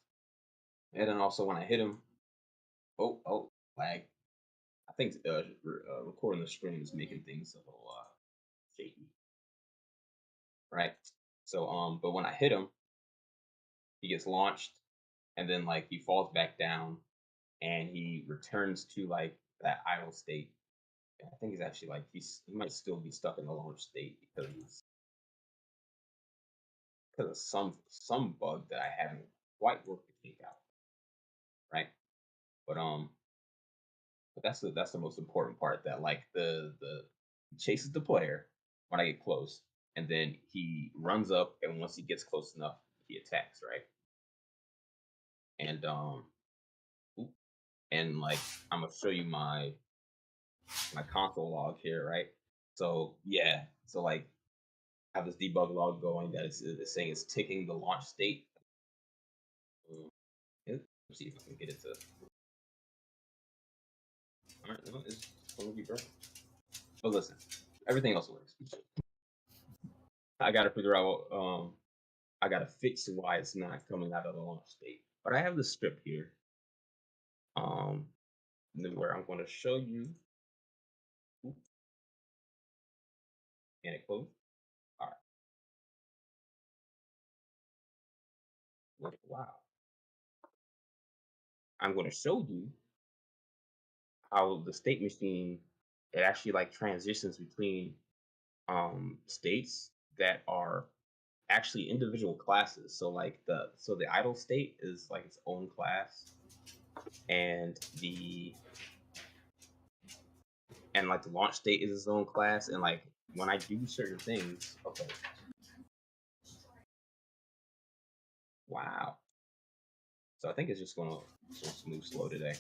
And then also when I hit him, lag. I think recording the stream is making things a little shaky, right? So but when I hit him, he gets launched, and then like he falls back down, and he returns to like that idle state. And I think he's actually like he might still be stuck in the launch state because of some bug that I haven't quite worked to take out, right? But that's the most important part, that like the he chases the player when I get close, and then he runs up, and once he gets close enough, he attacks, right? And and like I'm gonna show you my console log here, right? So yeah, so like I have this debug log going that is saying it's ticking the launch state. Let's see if I can get it to. All right, no, it's gonna be broken. But listen, everything else works. I gotta figure out. I gotta fix why it's not coming out of the launch state. But I have the script here. Where I'm going to show you. Can it close? All right. Wow. I'm going to show you how the state machine, it actually like transitions between states that are actually individual classes. So like the idle state is like its own class, and like the launch state is its own class, and like when I do certain things, okay. Wow. So I think it's just gonna move slow today.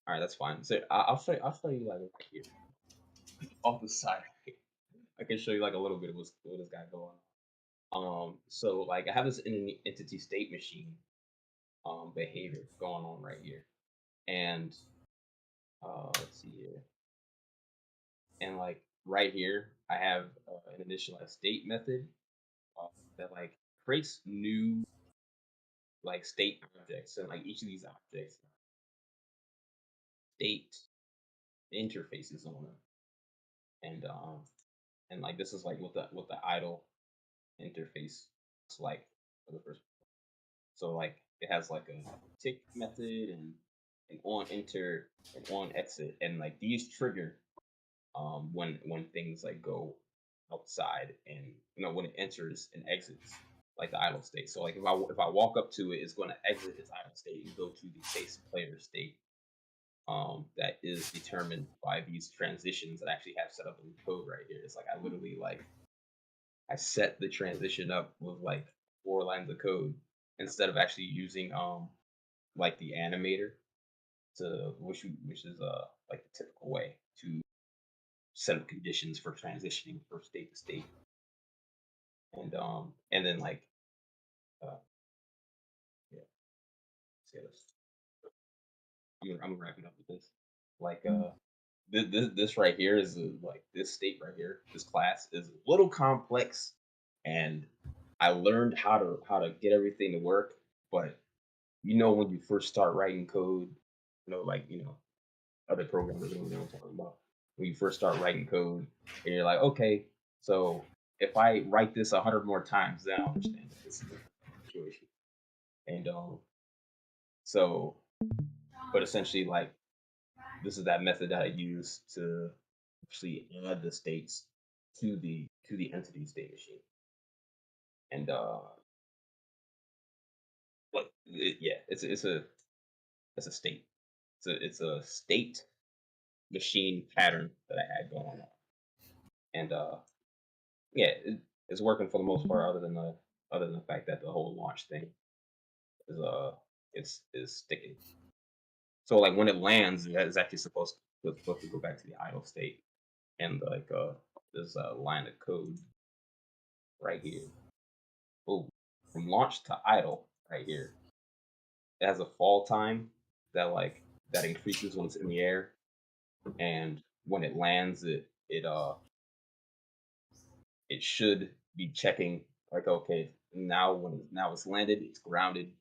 All right, that's fine. So I'll show you like right here, off the side. I can show you like a little bit of what this guy going on. So like I have this entity state machine behavior going on right here, and let's see here, and like right here I have an initialize state method that like creates new like state objects, and like each of these objects state interfaces on them, and like this is like what the idle interface is like for the first. So like it has like a tick method and an on enter and on exit, and like these trigger when things like go outside, and when it enters and exits like the idle state. So like if I walk up to it, it's going to exit its idle state and go to the base player state that is determined by these transitions that I actually have set up in code right here. It's like I literally like I set the transition up with like 4 lines of code instead of actually using like the animator to which is like the typical way to set up conditions for transitioning from state to state. And then like yeah, see this. I'm wrapping up with this. Like this right here is like this state right here. This class is a little complex, and I learned how to get everything to work. But when you first start writing code, other programmers know what I'm talking about. When you first start writing code, and you're like, okay, so if I write this 100 more times, then I'll understand that this is a situation. And so, but essentially, like this is that method that I use to actually add the states to the entity state machine. And it's a state. It's a state machine pattern that I had going on. and yeah, it's working for the most part, other than the fact that the whole launch thing is is sticking. So like when it lands, it's actually supposed to go back to the idle state, and like there's a line of code right here. Oh, from launch to idle right here. It has a fall time that increases when it's in the air, and when it lands, it should be checking like, okay, now it's landed, it's grounded,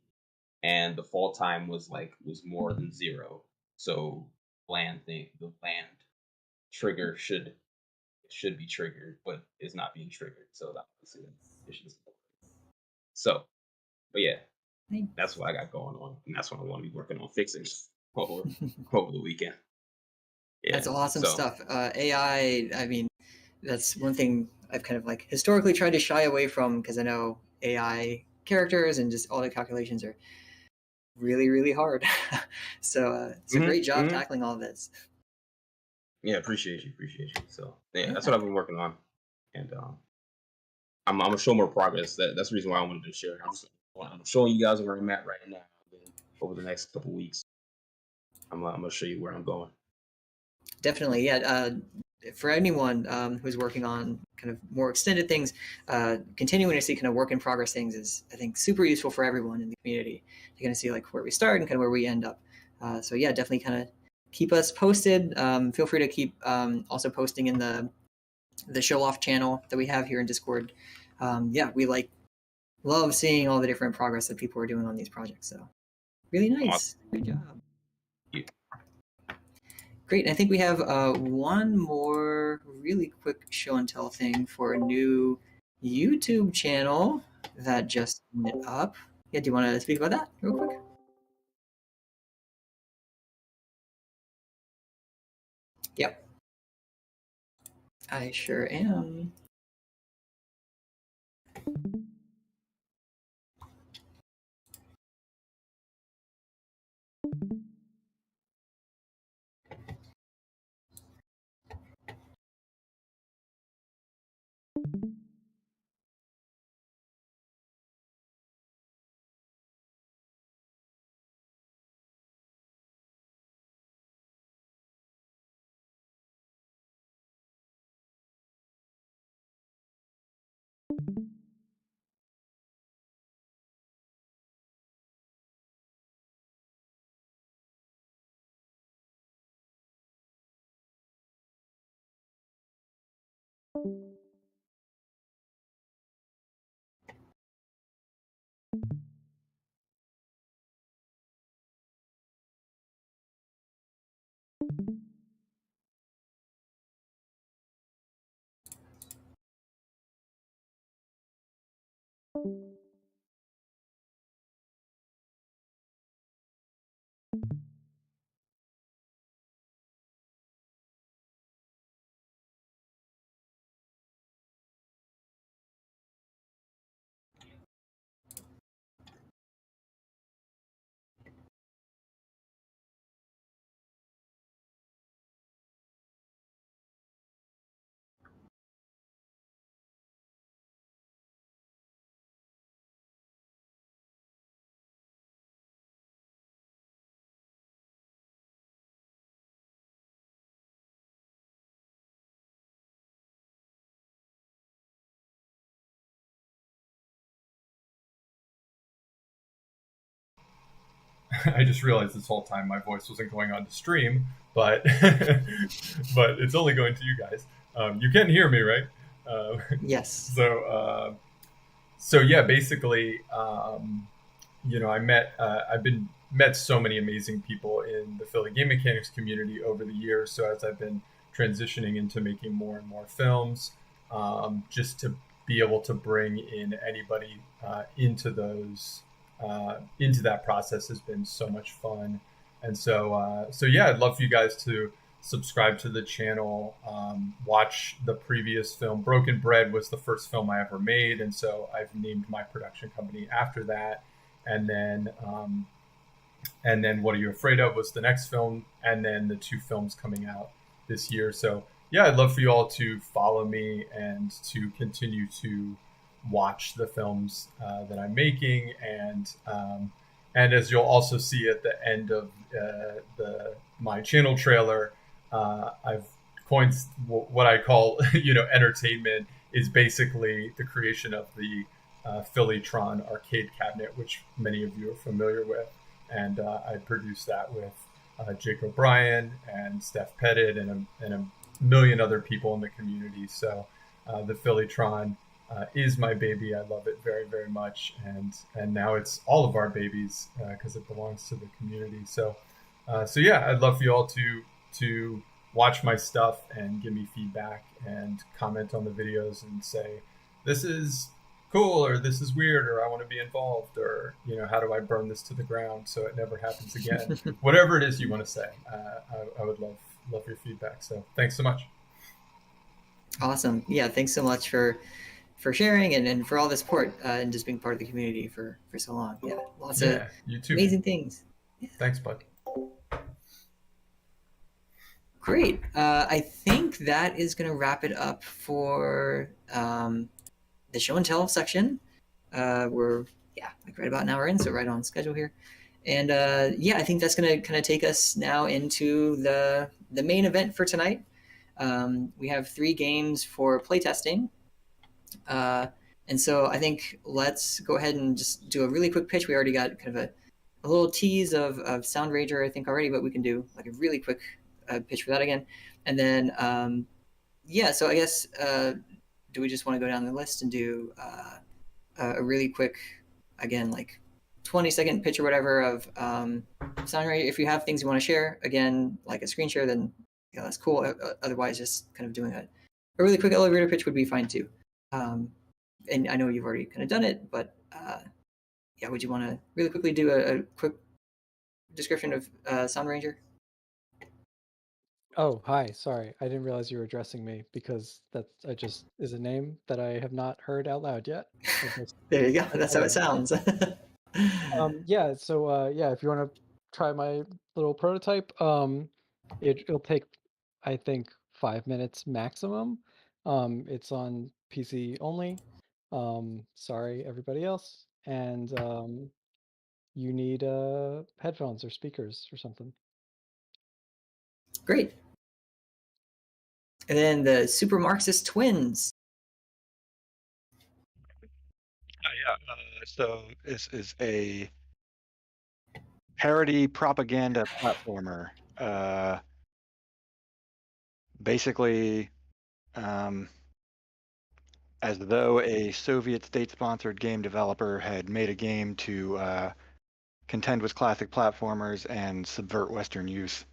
and the fall time was more than 0. So the land trigger should be triggered, but is not being triggered. So that was the issue. So, but yeah, that's what I got going on, and that's what I want to be working on fixing over the weekend. Yeah, That's awesome so stuff. AI, I mean, that's one thing I've kind of like historically tried to shy away from, because I know AI characters and just all the calculations are really, really hard. So it's a great job tackling all of this. yeah, appreciate you. So yeah, that's what I've been working on, and I'm gonna show more progress. That's the reason why I wanted to share. I'm showing you guys where I'm at right now. Over the next couple weeks, I'm gonna show you where I'm going. Definitely, yeah. For anyone who's working on kind of more extended things, continuing to see kind of work in progress things is, I think, super useful for everyone in the community. You're going to see like where we start and kind of where we end up. So yeah, definitely kind of keep us posted. Feel free to keep also posting in the show off channel that we have here in Discord. Yeah, we love seeing all the different progress that people are doing on these projects. So really nice. Awesome. Great job. Great. And I think we have one more really quick show and tell thing for a new YouTube channel that just went up. Yeah, do you want to speak about that real quick? Yep. I sure am. I just realized this whole time my voice wasn't going on to stream, but but it's only going to you guys. You can hear me, right? Yes. So yeah, basically, I've met so many amazing people in the Philly game mechanics community over the years. So as I've been transitioning into making more and more films, just to be able to bring in anybody into that process has been so much fun. And so yeah, I'd love for you guys to subscribe to the channel, watch the previous film. Broken Bread was the first film I ever made, and so I've named my production company after that. And then What Are You Afraid Of was the next film, and then the 2 films coming out this year. So yeah, I'd love for you all to follow me and to continue to watch the films that I'm making, and as you'll also see at the end of my channel trailer, I've coined what I call entertainment is basically the creation of the Phillytron arcade cabinet, which many of you are familiar with, and I produced that with Jake O'Brien and Steph Pettit and a million other people in the community. So the Phillytron is my baby. I love it very, very much, and now it's all of our babies because it belongs to the community. So yeah, I'd love for you all to watch my stuff and give me feedback and comment on the videos and say this is cool or this is weird or I want to be involved or how do I burn this to the ground so it never happens again. Whatever it is you want to say, I would love your feedback. So thanks so much. Awesome. Yeah, thanks so much for sharing and for all the support and just being part of the community for so long. Yeah, lots of you too, amazing man. things. Yeah. Thanks, bud. Great. I think that is going to wrap it up for the show and tell section. We're like right about an hour in, so right on schedule here. And I think that's going to kind of take us now into the main event for tonight. We have 3 games for playtesting. And so I think let's go ahead and just do a really quick pitch. We already got kind of a little tease of Sound Ranger, I think, already, but we can do like a really quick pitch for that again. And then, so I guess, do we just want to go down the list and do a really quick, again, like 20-second pitch or whatever of Sound Ranger? If you have things you want to share, again, like a screen share, then that's cool. Otherwise, just kind of doing a really quick elevator pitch would be fine too. And I know you've already kind of done it, but would you want to really quickly do a quick description of Sound Ranger? Oh, hi. Sorry, I didn't realize you were addressing me because that just is a name that I have not heard out loud yet. There you go. That's how it sounds. So if you want to try my little prototype, it'll take, I think, 5 minutes maximum. It's on PC only. Sorry, everybody else. And you need headphones or speakers or something. Great. And then the Super Marxist Twins. So this is a parody propaganda platformer. Basically, as though a Soviet state-sponsored game developer had made a game to contend with classic platformers and subvert Western youth.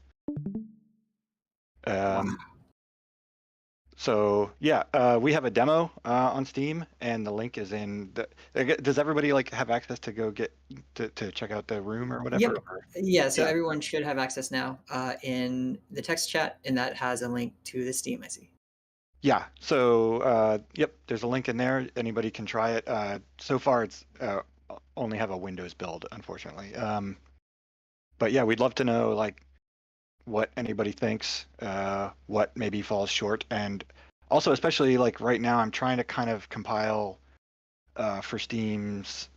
So we have a demo on Steam, and the link is in. Does everybody have access to go get to check out the room or whatever? Yep. Yeah. So everyone should have access now in the text chat, and that has a link to the Steam. I see. Yeah. So there's a link in there. Anybody can try it. So far, it's only have a Windows build, unfortunately. But yeah, we'd love to know what anybody thinks, what maybe falls short, and also especially right now I'm trying to kind of compile for Steam's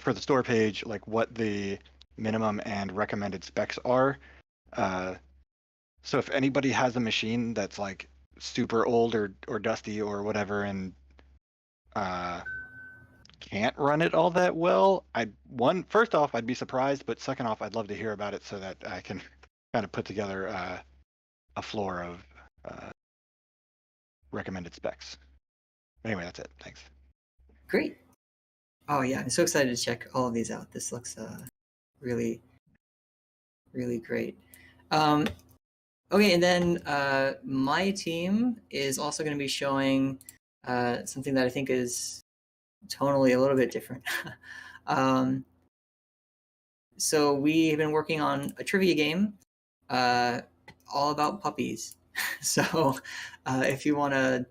for the store page what the minimum and recommended specs are. So if anybody has a machine that's super old or dusty or whatever and can't run it all that well, first off I'd be surprised, but second off I'd love to hear about it so that I can kind of put together a floor of recommended specs. Anyway, that's it. Thanks. Great. Oh yeah, I'm so excited to check all of these out. This looks really, really great. Okay, and then my team is also going to be showing something that I think is tonally a little bit different. So we have been working on a trivia game all about puppies. So if you want to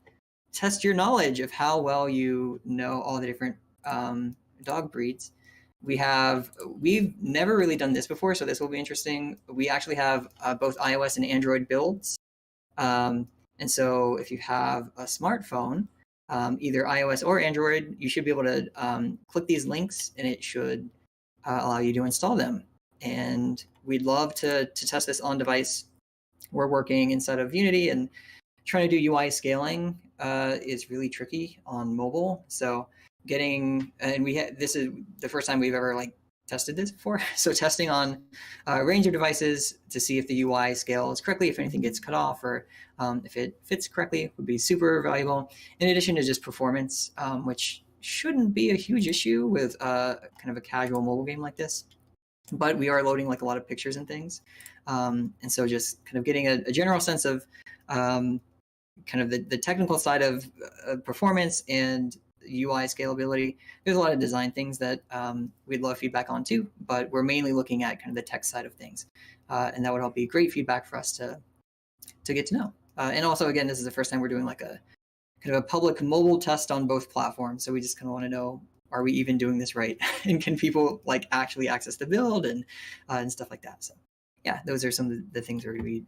test your knowledge of how well you know all the different dog breeds, we've never really done this before, so this will be interesting. We actually have both iOS and Android builds. And so if you have a smartphone, either iOS or Android, you should be able to click these links and it should allow you to install them. And we'd love to test this on device. We're working inside of Unity, and trying to do UI scaling is really tricky on mobile. So this is the first time we've ever like tested this before. So testing on a range of devices to see if the UI scales correctly, if anything gets cut off, or if it fits correctly would be super valuable. In addition to just performance, which shouldn't be a huge issue with kind of a casual mobile game like this. But we are loading like a lot of pictures and things. And so just kind of getting a general sense of kind of the technical side of performance and UI scalability. There's a lot of design things that we'd love feedback on too, but we're mainly looking at kind of the tech side of things. And that would all be great feedback for us to get to know. And also, again, this is the first time we're doing like a kind of a public mobile test on both platforms. So we just kind of want to know, are we even doing this right? And can people like actually access the build and stuff like that? So yeah, those are some of the things we're going to be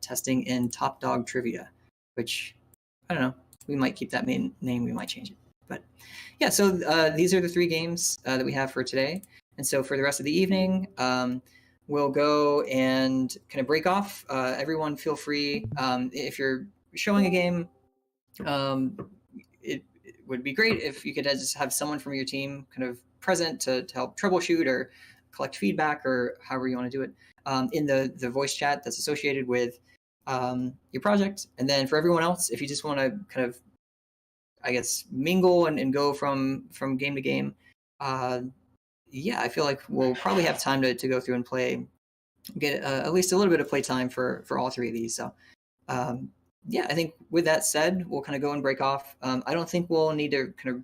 testing in Top Dog Trivia, which I don't know, we might keep that main name, we might change it. But yeah, so these are the 3 games that we have for today. And so for the rest of the evening, we'll go and kind of break off. Everyone feel free, if you're showing a game, it would be great if you could just have someone from your team kind of present to help troubleshoot or collect feedback or however you want to do it in the voice chat that's associated with your project. And then for everyone else, if you just want to kind of, I guess, mingle and go from game to game, yeah, I feel like we'll probably have time to go through and get at least a little bit of play time for all 3 of these. So yeah, I think with that said, we'll kind of go and break off. I don't think we'll need to kind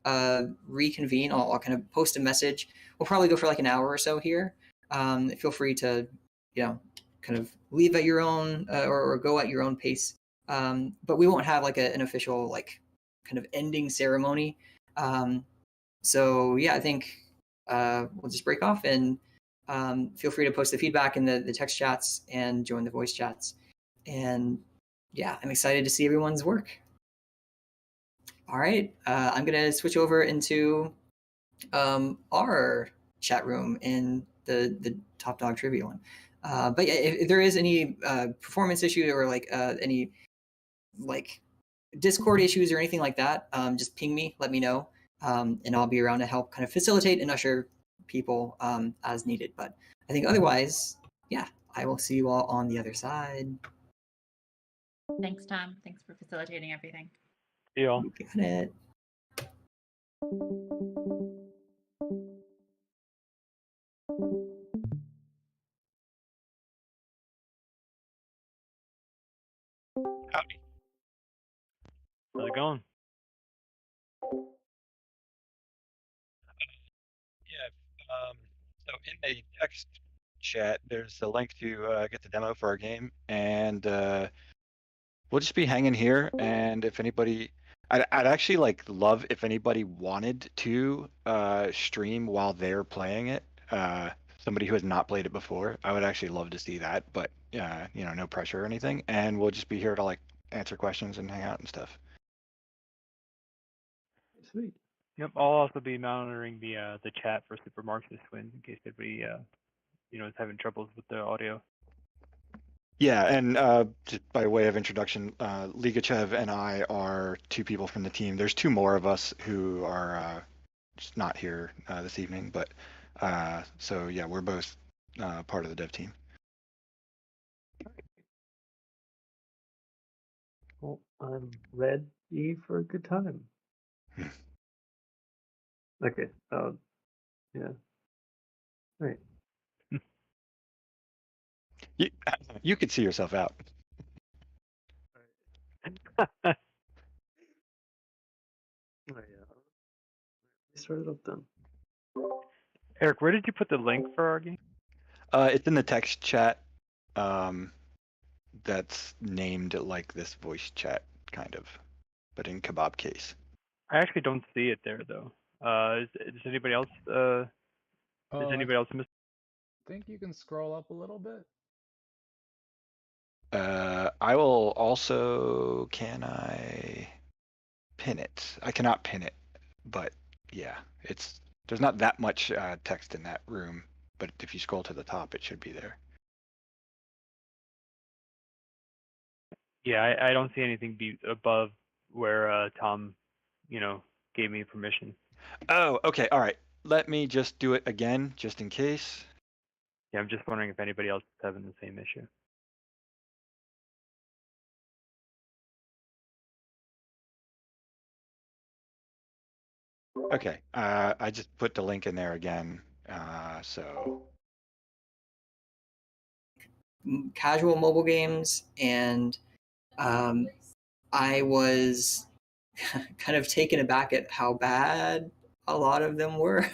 of reconvene. I'll kind of post a message. We'll probably go for like an hour or so here. Feel free to, kind of leave at your own or go at your own pace. But we won't have like an official like kind of ending ceremony. So yeah, I think we'll just break off and feel free to post the feedback in the text chats and join the voice chats. And yeah, I'm excited to see everyone's work. All right, I'm gonna switch over into our chat room in the Top Dog Trivia one. But yeah, if there is any performance issue or like any like Discord issues or anything like that, just ping me, let me know, and I'll be around to help kind of facilitate and usher people as needed. But I think otherwise, yeah, I will see you all on the other side. Thanks, Tom. Thanks for facilitating everything. Yeah. You got it. Howdy. How's it going? Yeah. So in the text chat, there's a link to get the demo for our game, and we'll just be hanging here. And if anybody, I'd actually like love if anybody wanted to stream while they're playing it. Somebody who has not played it before, I would actually love to see that. But no pressure or anything. And we'll just be here to like answer questions and hang out and stuff. Sweet. Yep. I'll also be monitoring the chat for Super Marxist Twins in case anybody is having troubles with the audio. Yeah, and just by way of introduction, Ligachev and I are 2 people from the team. There's 2 more of us who are just not here this evening, but so yeah, we're both part of the dev team. Well, I'm ready for a good time. Okay. Yeah. All right. You could see yourself out. Oh, yeah. We started up then. Eric, where did you put the link for our game? It's in the text chat. That's named like this voice chat, kind of, but in kebab case. I actually don't see it there though. Is anybody else? Is anybody else missing? I think you can scroll up a little bit. I will also, can I pin it? I cannot pin it, but yeah, there's not that much text in that room, but if you scroll to the top, it should be there. Yeah, I don't see anything above where Tom, gave me permission. Oh, okay, all right. Let me just do it again, just in case. Yeah, I'm just wondering if anybody else is having the same issue. Okay, I just put the link in there again, so. Casual mobile games, and I was kind of taken aback at how bad a lot of them were.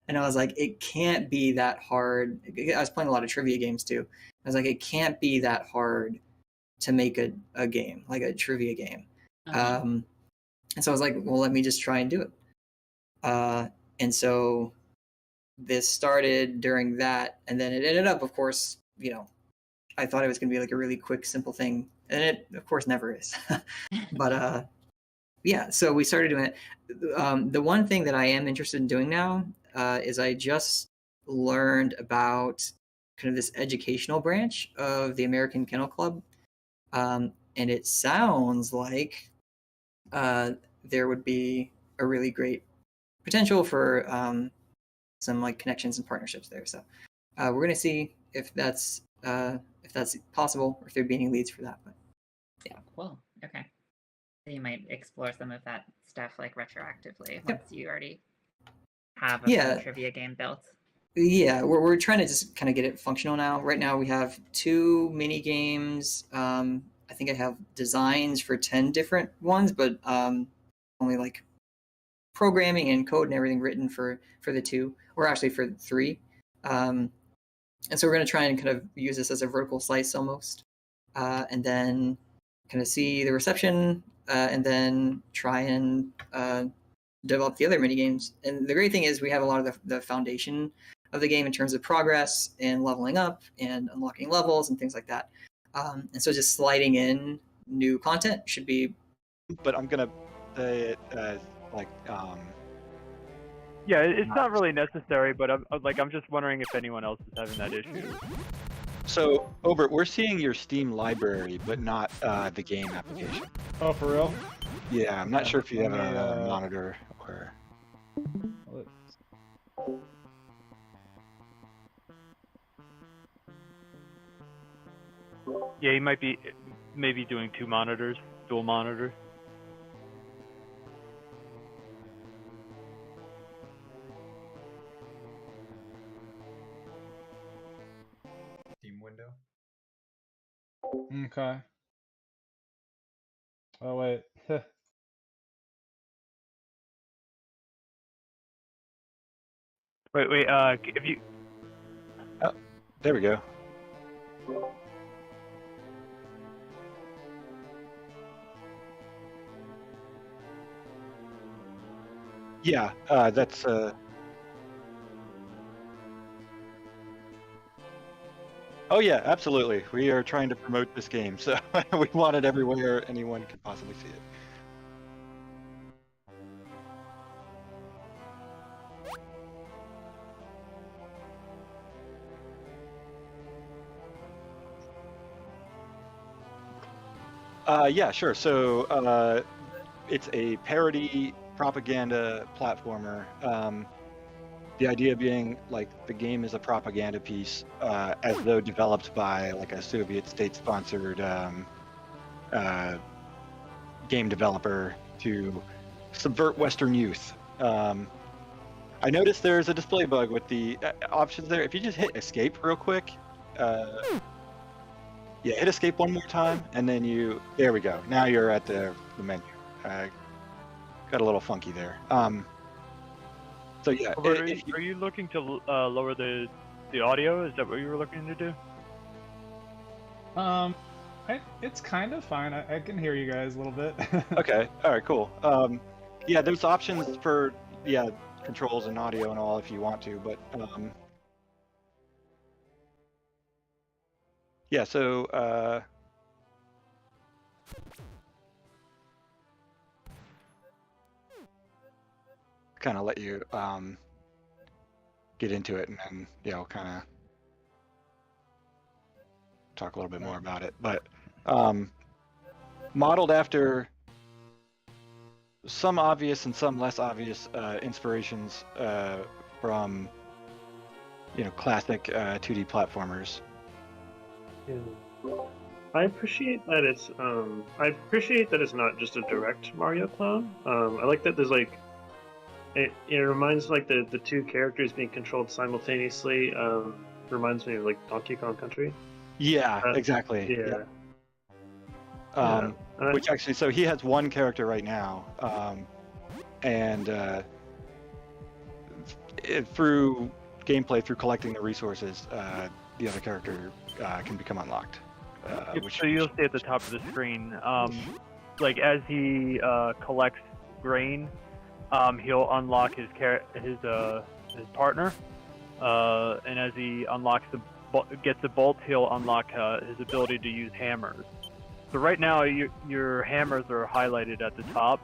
And I was like, it can't be that hard. I was playing a lot of trivia games too. I was like, it can't be that hard to make a game, like a trivia game. And so I was like, well, let me just try and do it. And so this started during that, and then it ended up, of course, I thought it was going to be like a really quick, simple thing, and it, of course, never is. But yeah, so we started doing it. The one thing that I am interested in doing now is I just learned about kind of this educational branch of the American Kennel Club, and it sounds like there would be a really great potential for some like connections and partnerships there. So we're going to see if that's possible, or if there'd be any leads for that. But yeah. Cool. Okay. So you might explore some of that stuff like retroactively once you already have a trivia game built. Yeah, we're trying to just kind of get it functional now. Right now we have 2 mini games. I think I have designs for 10 different ones, but only like programming and code and everything written for the 2, or actually for 3. And so we're going to try and kind of use this as a vertical slice almost, and then kind of see the reception, and then try and develop the other mini games. And the great thing is we have a lot of the foundation of the game in terms of progress and leveling up and unlocking levels and things like that. And so just sliding in new content should be. But I'm gonna say it as like. Yeah, it's not really necessary, but I'm just wondering if anyone else is having that issue. So, Obert, we're seeing your Steam library, but not the game application. Oh, for real? Yeah, I'm not sure if you have a monitor or. Yeah, you might be maybe doing 2 monitors, dual monitors. Steam window. Okay. Oh wait. Wait. If you. Oh, there we go. Yeah, that's. Oh yeah, absolutely. We are trying to promote this game, so we want it everywhere anyone could possibly see it. Yeah, sure. So it's a parody propaganda platformer. The idea being like the game is a propaganda piece, as though developed by like a Soviet state-sponsored game developer to subvert Western youth. I noticed there's a display bug with the options there. If you just hit escape real quick, yeah, hit escape one more time, and then there we go. Now you're at the menu. Got a little funky there. So yeah, are you looking to lower the audio? Is that what you were looking to do? It's kind of fine. I can hear you guys a little bit. Okay. All right. Cool. Yeah, there's options for controls and audio and all if you want to, but yeah. So kind of let you get into it and then, you know, kind of talk a little bit more about it. But modeled after some obvious and some less obvious inspirations from, you know, classic 2D platformers. Yeah. I appreciate that it's not just a direct Mario clone. I like that there's like it reminds like the two characters being controlled simultaneously. Reminds me of like Donkey Kong Country. Yeah, exactly. Yeah. Which actually, so he has one character right now, and through gameplay, through collecting the resources, the other character can become unlocked. So you'll see at the top of the screen, like as he collects grain, he'll unlock his partner, and as he unlocks gets the bolt, he'll unlock his ability to use hammers. So right now, your hammers are highlighted at the top.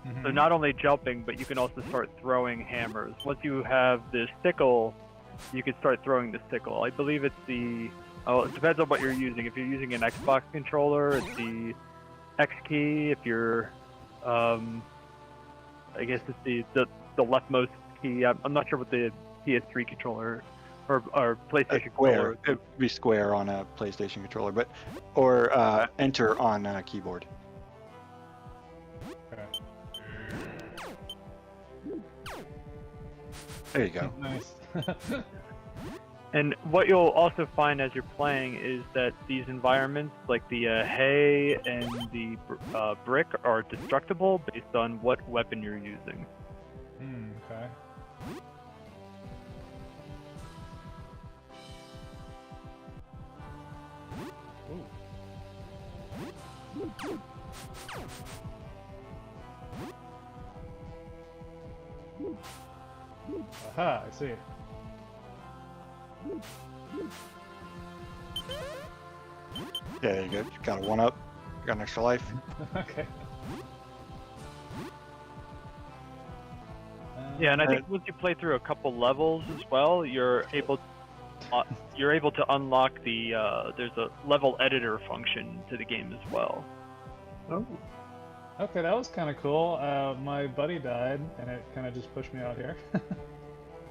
Mm-hmm. So not only jumping, but you can also start throwing hammers. Once you have the sickle, you can start throwing the sickle. I believe it's it depends on what you're using. If you're using an Xbox controller, it's the X key. If you're, I guess it's the leftmost key. I'm not sure what the PS3 controller or PlayStation controller. It would be square on a PlayStation controller, or enter on a keyboard. Okay. There you go. Nice. And what you'll also find as you're playing is that these environments, like the hay and the brick, are destructible based on what weapon you're using. Okay. Aha, I see. Yeah, there you go. You got a 1-up. You got an extra life. Okay. Yeah, and I think once you play through a couple levels as well, you're able to unlock the there's a level editor function to the game as well. Oh. Okay, that was kind of cool. My buddy died, and it kind of just pushed me out here.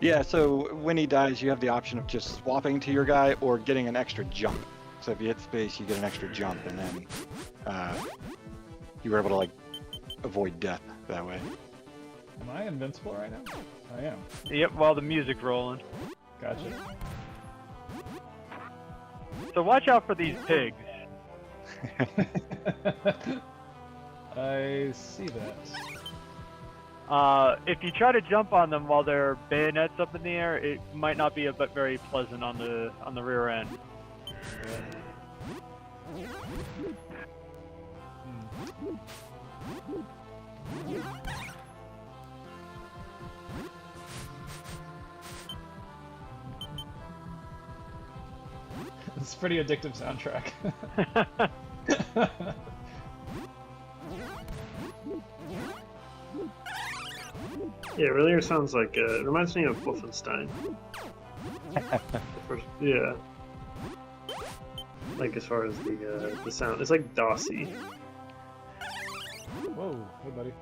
Yeah, so when he dies, you have the option of just swapping to your guy or getting an extra jump. So if you hit space, you get an extra jump, and then you were able to like avoid death that way. Am I invincible right now? I am. Yep, while the music's rolling. Gotcha. So watch out for these pigs. I see that. If you try to jump on them while their bayonets up in the air, it might not be very pleasant on the rear end. It's a pretty addictive soundtrack. Yeah, it really sounds like it reminds me of Wolfenstein. Yeah. Like as far as the sound, it's like DOSy. Whoa, hey buddy.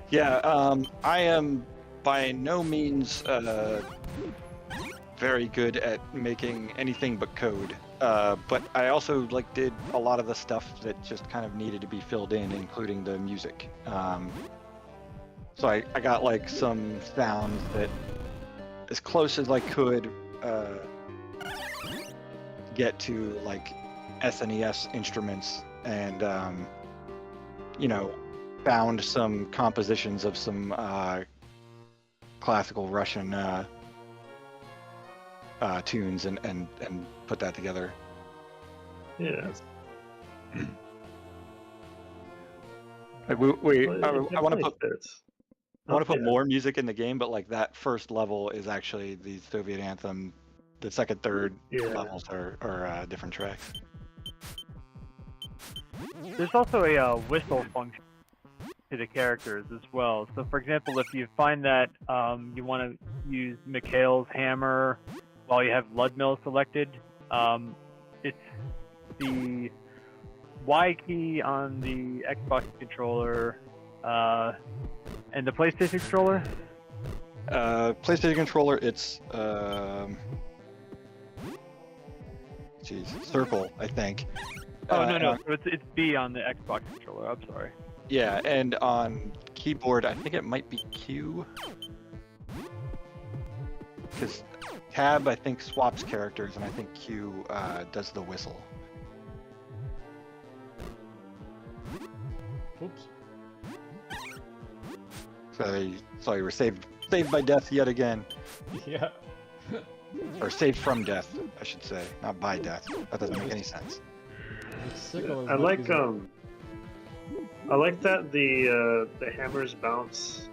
Yeah, I am by no means very good at making anything but code. But I also like did a lot of the stuff that just kind of needed to be filled in, including the music. So I got like some sounds that, as close as I could, get to like SNES instruments, and you know, found some compositions of some classical Russian tunes and put that together. Yeah. Like I want to put more music in the game, but like that first level is actually the Soviet anthem. The second, third levels are different tracks. There's also a whistle function. to the characters as well. So, for example, if you find that you want to use Mikhail's hammer while you have Bloodmill selected, it's the Y key on the Xbox controller and the PlayStation controller. PlayStation controller, it's circle, I think. Oh no, so it's B on the Xbox controller. I'm sorry. Yeah, and on keyboard, I think it might be Q. Because tab, I think, swaps characters, and I think Q does the whistle. Oops. So you were saved by death yet again. Yeah. Or saved from death, I should say, not by death. That doesn't make any sense. I like that the hammers bounce.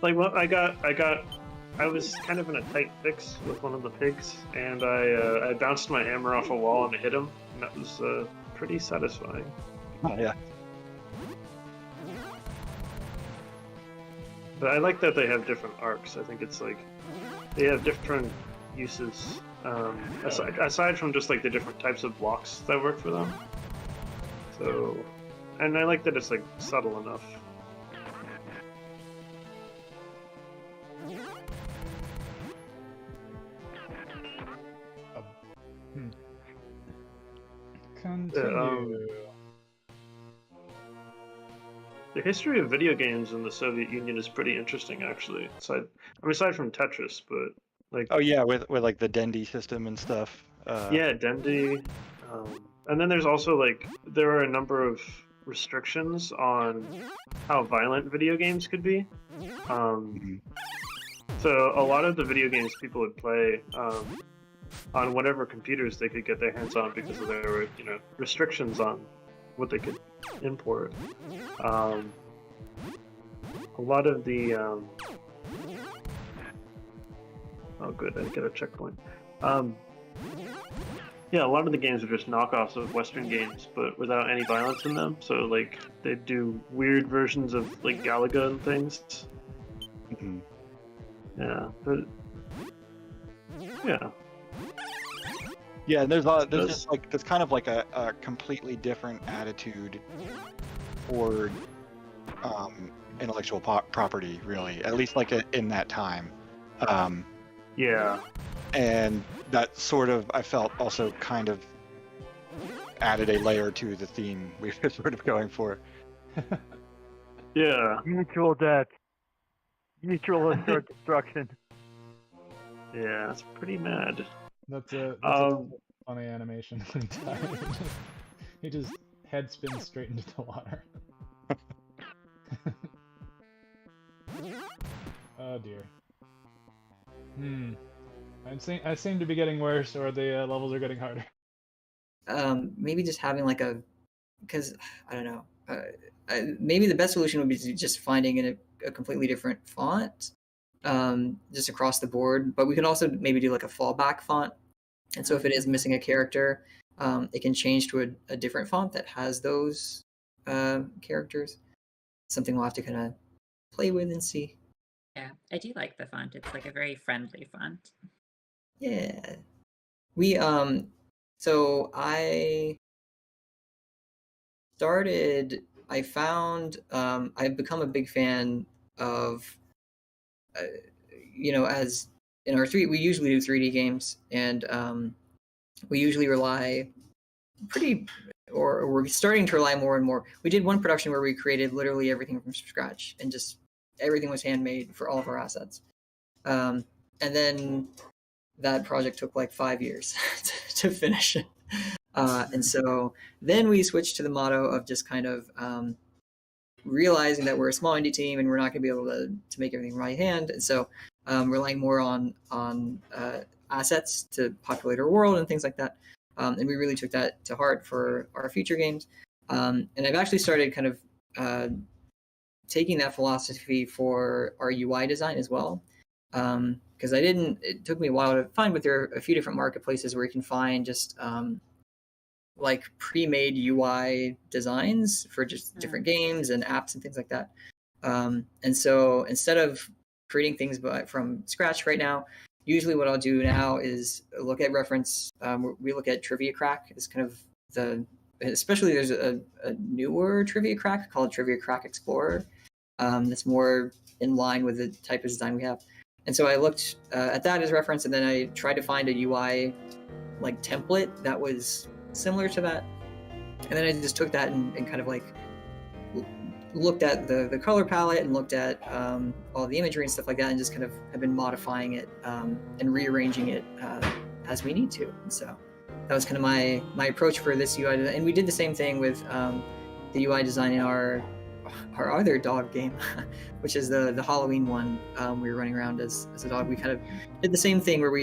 Like what I was kind of in a tight fix with one of the pigs, and I bounced my hammer off a wall and it hit him, and that was pretty satisfying. Oh, yeah. But I like that they have different arcs. I think it's like they have different uses. Aside from just like the different types of blocks that work for them. So, and I like that it's like subtle enough. Continue. The history of video games in the Soviet Union is pretty interesting, actually. Aside from Tetris, but like. Oh yeah, with like the Dendy system and stuff. Yeah, Dendy. And then there's also like there are a number of restrictions on how violent video games could be. So a lot of the video games people would play on whatever computers they could get their hands on because there were restrictions on what they could import. A lot of the oh good, I get a checkpoint. Yeah, a lot of the games are just knockoffs of Western games, but without any violence in them. So like they do weird versions of like Galaga and things. Yeah, but yeah. Yeah, there's just like there's kind of like a completely different attitude toward intellectual property, really. At least like in that time. Yeah. And that sort of, I felt, also kind of added a layer to the theme we were sort of going for. Yeah. Mutual death. Mutual assured destruction. Yeah, it's pretty mad. That's a funny animation. He just head spins straight into the water. Oh dear. I seem to be getting worse, or the levels are getting harder. Maybe just having like because I don't know. Maybe the best solution would be just finding a completely different font, just across the board. But we can also maybe do like a fallback font, and so if it is missing a character, it can change to a different font that has those characters. Something we'll have to kind of play with and see. Yeah, I do like the font. It's like a very friendly font. Yeah. We so I've become a big fan of as in our we usually do 3D games, and we usually rely we're starting to rely more and more. We did one production where we created literally everything from scratch, and just everything was handmade for all of our assets. And then that project took like 5 years to finish. And so then we switched to the motto of just kind of realizing that we're a small indie team and we're not going to be able to make everything right hand. And so relying more on assets to populate our world and things like that. And we really took that to heart for our future games. And I've actually started kind of taking that philosophy for our UI design as well. Because it took me a while to find, but there are a few different marketplaces where you can find just like pre-made UI designs for just different games and apps and things like that. And so instead of creating things from scratch right now, usually what I'll do now is look at reference. We look at Trivia Crack. It's kind of especially there's a newer Trivia Crack called Trivia Crack Explorer. That's more in line with the type of design we have. And so I looked at that as reference, and then I tried to find a UI like template that was similar to that. And then I just took that and kind of like looked at the color palette and looked at all the imagery and stuff like that, and just kind of have been modifying it and rearranging it as we need to. And so that was kind of my approach for this UI design. And we did the same thing with the UI design in our other dog game, which is the Halloween one. We were running around as a dog. We kind of did the same thing where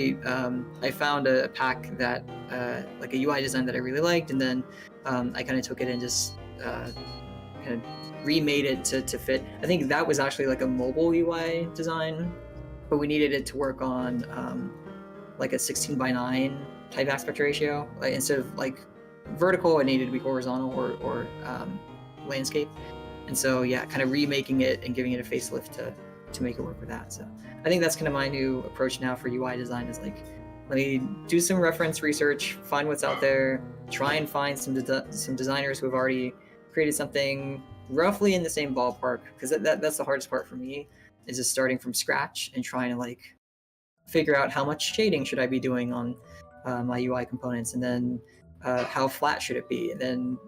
I found a pack that like a UI design that I really liked, and then I kind of took it and just kind of remade it to fit. I think that was actually like a mobile UI design, but we needed it to work on like a 16:9 type aspect ratio. Like, instead of like vertical, it needed to be horizontal or landscape. And so yeah, kind of remaking it and giving it a facelift to make it work with that. So I think that's kind of my new approach now for UI design, is like, let me do some reference research, find what's out there, try and find some designers who have already created something roughly in the same ballpark, because that's the hardest part for me, is just starting from scratch and trying to like figure out how much shading should I be doing on my UI components, and then how flat should it be, and then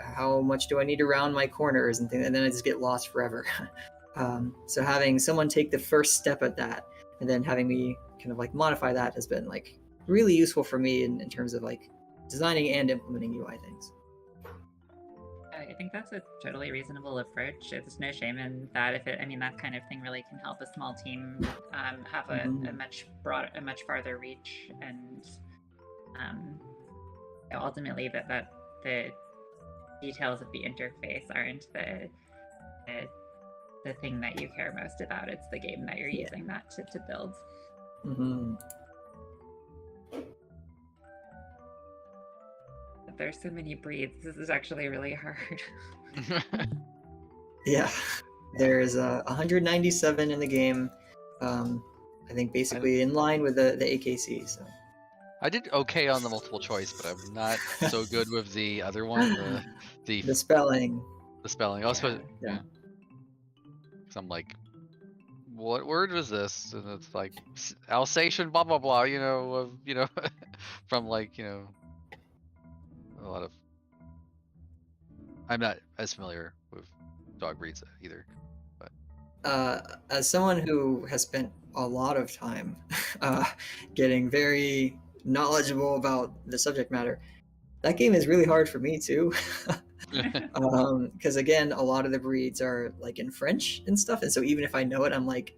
how much do I need to round my corners and things, and then I just get lost forever. So having someone take the first step at that, and then having me kind of like modify that, has been like really useful for me in terms of like designing and implementing UI things. I think that's a totally reasonable approach. There's no shame in that. I mean, that kind of thing really can help a small team have a much farther reach, and ultimately that the details of the interface aren't the thing that you care most about. It's the game that you're using that to build. Mm-hmm. There's so many breeds. This is actually really hard. Yeah, there's 197 in the game. I think basically in line with the AKC. So I did okay on the multiple choice, but I'm not so good with the other one, the spelling. The spelling. Also, yeah. Because I'm like, what word was this? And it's like Alsatian, blah blah blah. From like a lot of. I'm not as familiar with dog breeds either. But as someone who has spent a lot of time getting very knowledgeable about the subject matter, that game is really hard for me too. Because again, a lot of the breeds are like in French and stuff, and so even if I know it, I'm like,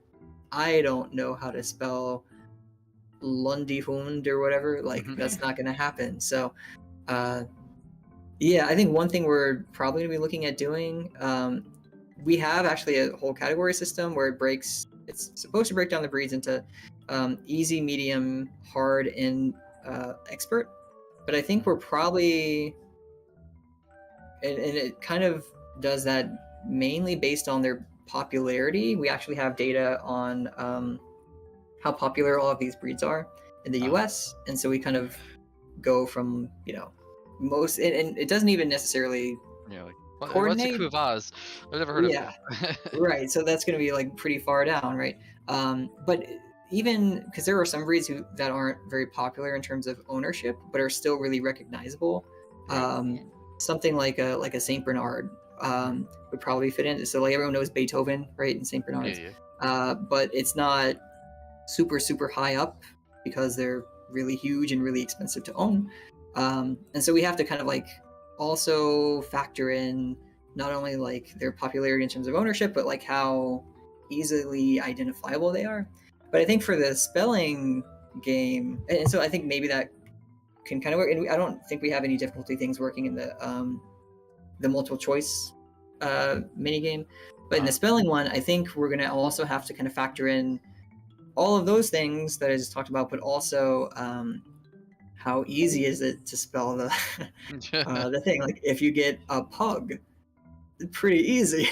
I don't know how to spell Lundihund or whatever. Like that's not going to happen. So yeah, I think one thing we're probably going to be looking at doing, we have actually a whole category system where it's supposed to break down the breeds into easy, medium, hard, and expert. But I think we're probably, and it kind of does that mainly based on their popularity. We actually have data on how popular all of these breeds are in the US. And so we kind of go from, most, and it doesn't even necessarily coordinate. What's a Kuvaz? I've never heard of it. Right. So that's going to be like pretty far down, right? But even because there are some breeds that aren't very popular in terms of ownership, but are still really recognizable. Something like a Saint Bernard would probably fit in. So like everyone knows Beethoven, right? And Saint Bernards, but it's not super high up because they're really huge and really expensive to own. And so we have to kind of like also factor in not only like their popularity in terms of ownership, but like how easily identifiable they are. But I think for the spelling game, and so I think maybe that can kind of work. And I don't think we have any difficulty things working in the multiple choice mini game. But in the spelling one, I think we're going to also have to kind of factor in all of those things that I just talked about, but also how easy is it to spell the the thing? Like if you get a pug, pretty easy.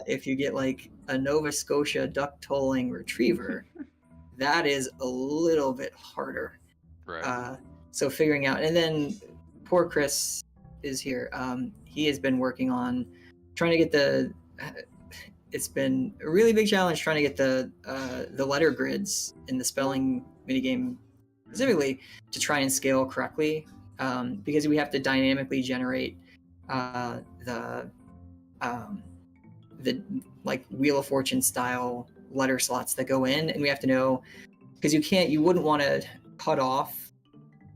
If you get like a Nova Scotia duck tolling retriever, that is a little bit harder. Right. So figuring out, and then poor Chris is here. He has been working on trying to get the. It's been a really big challenge trying to get the letter grids in the spelling minigame specifically to try and scale correctly, because we have to dynamically generate the like Wheel of Fortune style letter slots that go in, and we have to know, because you wouldn't want to cut off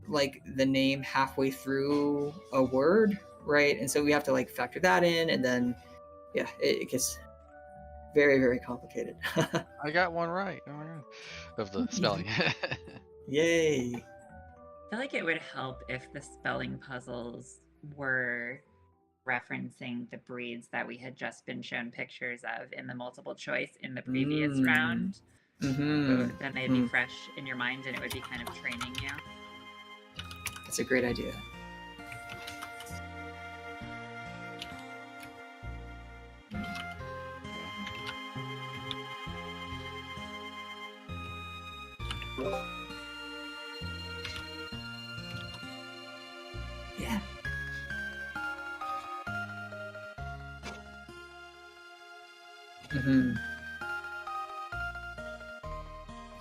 like the name halfway through a word, right? And so we have to like factor that in, and then yeah, it gets very, very complicated. I got one right. Of the spelling. Yay. I feel like it would help if the spelling puzzles were referencing the breeds that we had just been shown pictures of in the multiple choice in the previous round. So then they'd be fresh in your mind, and it would be kind of training you. That's a great idea. Yeah.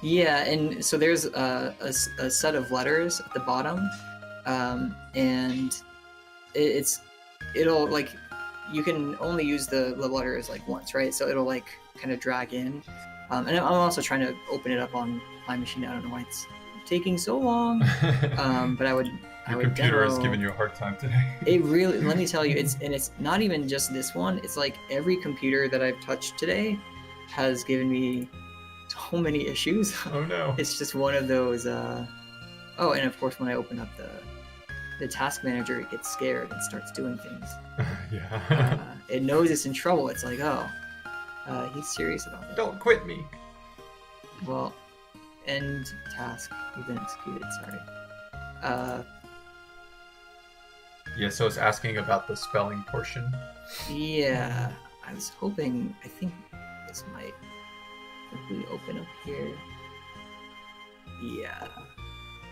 Yeah, and so there's a set of letters at the bottom, and it'll like, you can only use the letters like once, right? So it'll like kind of drag in, and I'm also trying to open it up on my machine. I don't know why it's taking so long, but I would. Your computer is giving you a hard time today. It really, let me tell you, it's not even just this one. It's like every computer that I've touched today has given me so many issues. Oh no. It's just one of those. Oh, and of course, when I open up the task manager, it gets scared and starts doing things. Yeah. It knows it's in trouble. It's like, oh, he's serious about it. Don't quit me. Well, end task. You've been executed. Sorry. Yeah, so it's asking about the spelling portion. Yeah, I was hoping. I think this might quickly open up here. Yeah,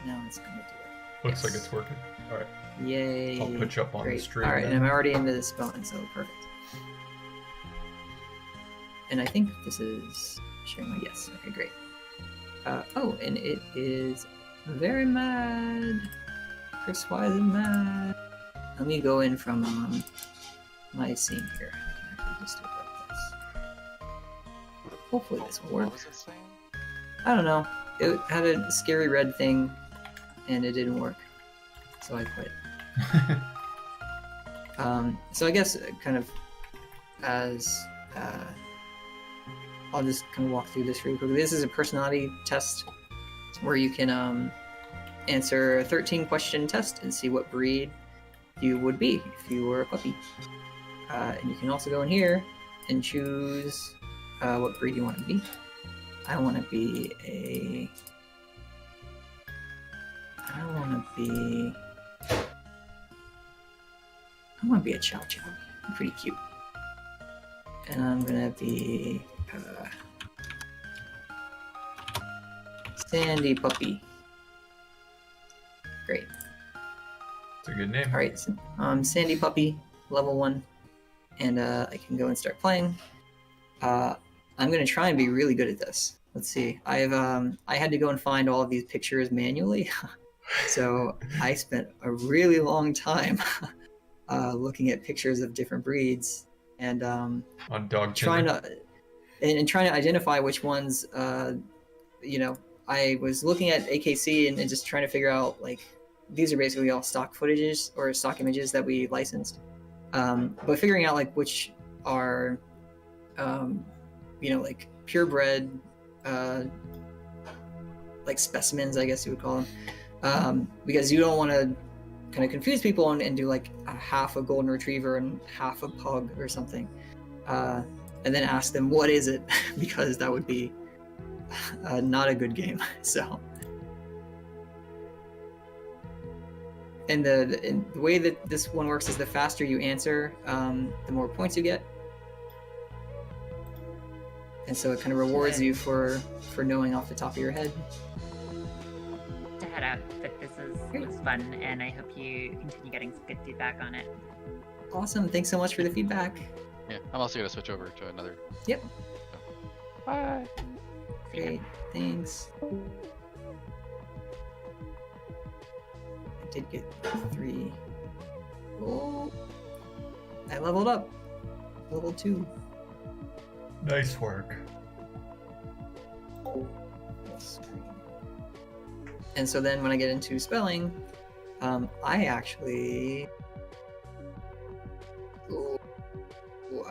now it's gonna do it. Looks like it's working. All right. Yay! I'll put you up on the stream. All right, then. and I'm already into the spelling, so perfect. And I think this is sharing my yes. Okay, great. Oh, and it is very mad. Chris, why is it mad? Let me go in from my scene here. I can actually just do it like this. Hopefully this will work. What was it saying? I don't know. It had a scary red thing, and it didn't work, so I quit. So I guess kind of as I'll just kind of walk through this really quickly. This is a personality test where you can answer a 13-question test and see what breed you would be if you were a puppy. And you can also go in here and choose what breed you want to be. I want to be a... I want to be a Chow Chow. I'm pretty cute. And I'm gonna be Sandy Puppy. Great. It's a good name. All right, so, Sandy Puppy, level 1, and I can go and start playing. I'm gonna try and be really good at this. Let's see. I had to go and find all of these pictures manually, so I spent a really long time looking at pictures of different breeds and on dog trying to identify which ones. You know, I was looking at AKC and just trying to figure out, like, these are basically all stock footages or stock images that we licensed, but figuring out like which are you know, like purebred like specimens, I guess you would call them, because you don't want to kind of confuse people and do like half a golden retriever and half a pug or something, and then ask them what is it, because that would be not a good game. So And the way that this one works is the faster you answer, the more points you get. And so it kind of rewards you for knowing off the top of your head. To head out, but this was fun, and I hope you continue getting some good feedback on it. Awesome. Thanks so much for the feedback. Yeah, I'm also gonna switch over to another. Yep. Bye. Okay, thanks. I did get 3. Oh, I leveled up. Level 2. Nice work. And so then when I get into spelling, I actually...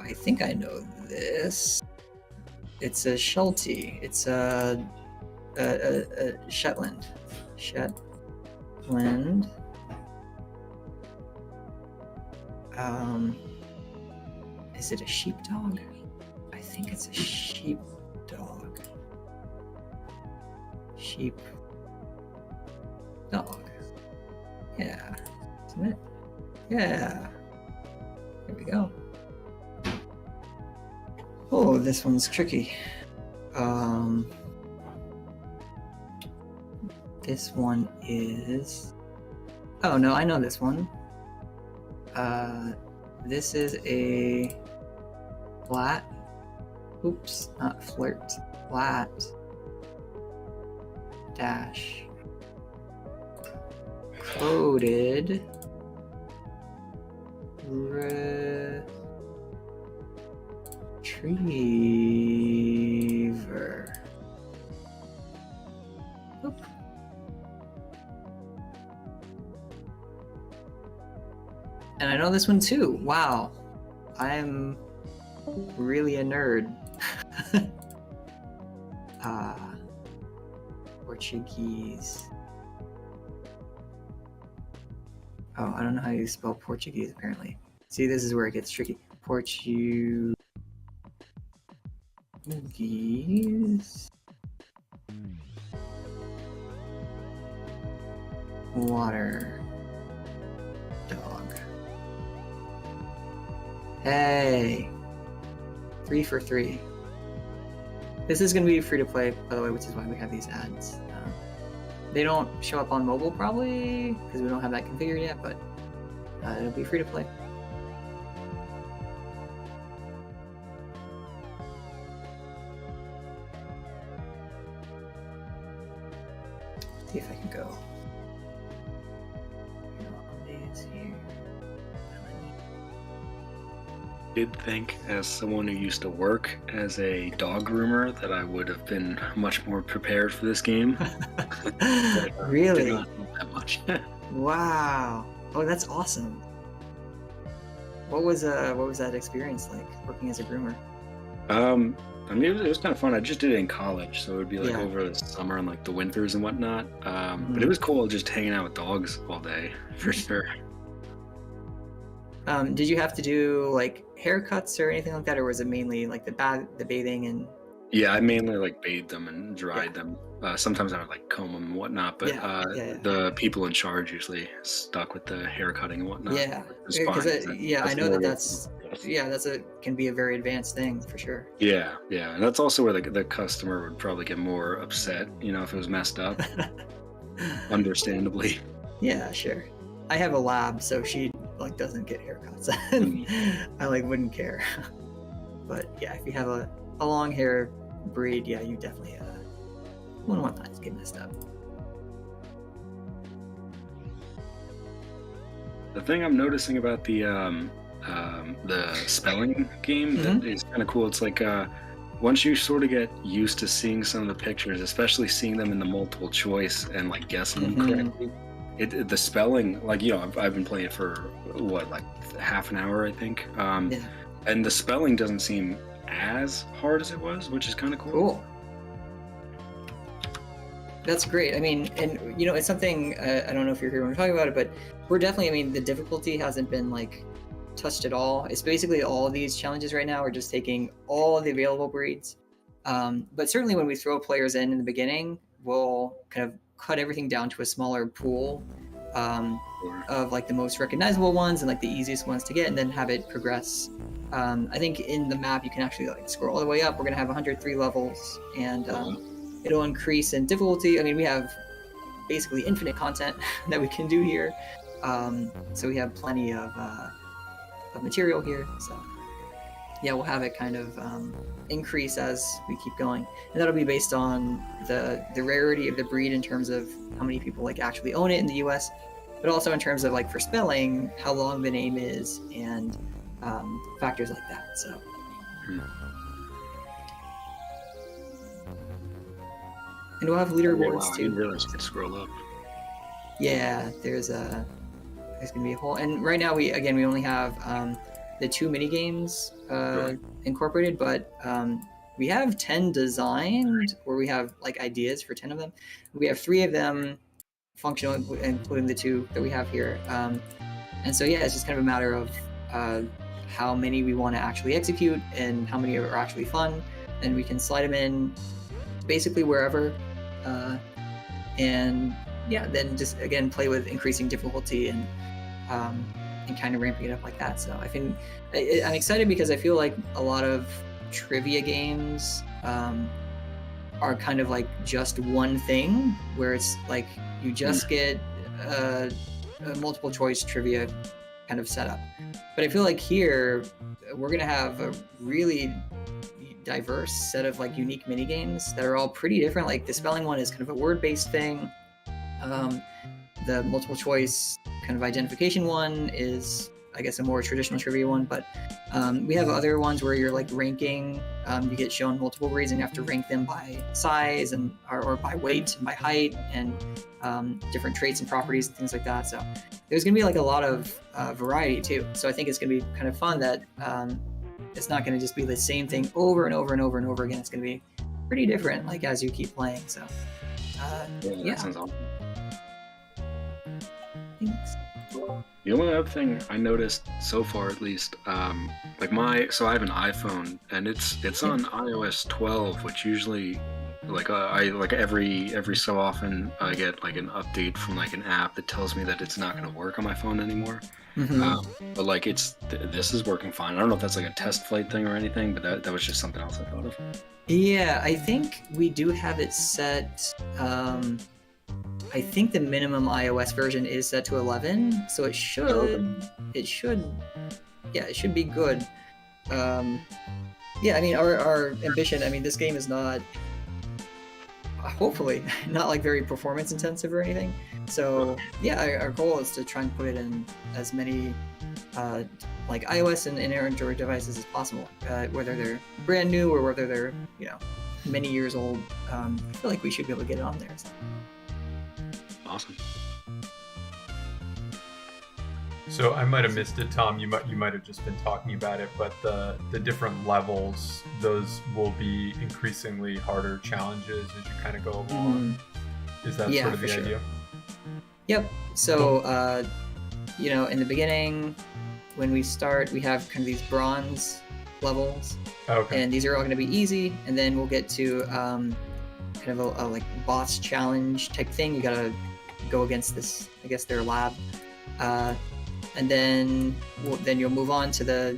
I think I know this. It's a Sheltie. It's a Shetland. Shetland. Is it a sheepdog? I think it's a sheepdog. Sheep. Dog. Yeah. Isn't it? Yeah. Here we go. Oh, this one's tricky. This one is... Oh, no, I know this one. This is a flat... Oops, not flirt. Flat... dash... coded... retriever. Oop. And I know this one too. Wow. I'm really a nerd. Portuguese. Oh, I don't know how you spell Portuguese apparently. See, this is where it gets tricky. Portuguese. Water. Dog. Hey. 3 for 3. This is going to be free to play, by the way, which is why we have these ads. They don't show up on mobile probably, because we don't have that configured yet, but it'll be free to play. See if I can go. I did think, as someone who used to work as a dog groomer, that I would have been much more prepared for this game. Really? Did not know that much. Wow. Oh, that's awesome. What was that experience like working as a groomer? I mean, it was kind of fun. I just did it in college, so it would be like Yeah. over the summer and like the winters and whatnot. But it was cool just hanging out with dogs all day, for sure. Did you have to do like haircuts or anything like that, or was it mainly like the bathing and? Yeah, I mainly like bathed them and dried them. Sometimes I would like comb them and whatnot, but the people in charge usually stuck with the hair cutting and whatnot. Yeah, which is fine, because 'cause I know more that's can be a very advanced thing for sure. Yeah, and that's also where the customer would probably get more upset, if it was messed up. Understandably. Yeah, sure. I have a lab, so she like doesn't get haircuts. I like wouldn't care. But yeah, if you have a long hair breed, yeah, you definitely wouldn't want that to get messed up. The thing I'm noticing about the spelling game that is kind of cool. It's like once you sort of get used to seeing some of the pictures, especially seeing them in the multiple choice and like guessing them correctly, the spelling, like I've been playing it for like half an hour, I think, and the spelling doesn't seem as hard as it was, which is kind of cool. That's great. I mean, and it's something I don't know if you're here when we're talking about it, but we're definitely. I mean, the difficulty hasn't been like touched at all. It's basically all of these challenges right now are just taking all of the available breeds. But certainly when we throw players in the beginning, we'll kind of cut everything down to a smaller pool of like the most recognizable ones and like the easiest ones to get, and then have it progress. I think in the map you can actually like scroll all the way up. We're gonna have 103 levels, and it'll increase in difficulty. I mean, we have basically infinite content that we can do here, so we have plenty of material here. So yeah, we'll have it kind of increase as we keep going, and that'll be based on the rarity of the breed in terms of how many people like actually own it in the US, but also in terms of like for spelling, how long the name is, and factors like that. So and we'll have leaderboards too. I didn't realize you could scroll up. Yeah, there's gonna be a whole, and right now we only have the 2 mini games incorporated, but we have 10 designed, or we have like ideas for 10 of them. We have 3 of them functional, including the 2 that we have here. And so yeah, it's just kind of a matter of how many we want to actually execute and how many are actually fun, and we can slide them in basically wherever. And yeah, then just again play with increasing difficulty and kind of ramping it up like that. So I think I'm excited because I feel like a lot of trivia games are kind of like just one thing, where it's like you just get a multiple choice trivia kind of setup. But I feel like here we're gonna have a really diverse set of like unique mini games that are all pretty different. Like the spelling one is kind of a word-based thing. The multiple choice kind of identification one is, I guess, a more traditional trivia one, but we have other ones where you're like ranking. You get shown multiple reads and you have to rank them by size and or by weight and by height and different traits and properties and things like that. So there's gonna be like a lot of variety too. So I think it's gonna be kind of fun that it's not gonna just be the same thing over and over and over and over again. It's gonna be pretty different, like as you keep playing. So yeah. That sounds awesome. Thanks. The only other thing I noticed so far, at least, like so I have an iPhone and it's on iOS 12, which usually, like I like every so often I get like an update from like an app that tells me that it's not going to work on my phone anymore. But like this is working fine. I don't know if that's like a test flight thing or anything, but that was just something else I thought of. Yeah, I think we do have it set. I think the minimum iOS version is set to 11, so it should be good. Yeah, I mean, our ambition, I mean, this game is not, hopefully, not like very performance intensive or anything. So yeah, our goal is to try and put it in as many like iOS and Android devices as possible, whether they're brand new or whether they're, many years old. I feel like we should be able to get it on there. So. Awesome. So I might have missed it, Tom. You might have just been talking about it, but the different levels, those will be increasingly harder challenges as you kind of go along. Is that sort of the idea? Yep. So in the beginning, when we start, we have kind of these bronze levels, and these are all going to be easy, and then we'll get to kind of a like boss challenge type thing. You gotta go against this, I guess, their lab, and then you'll move on to the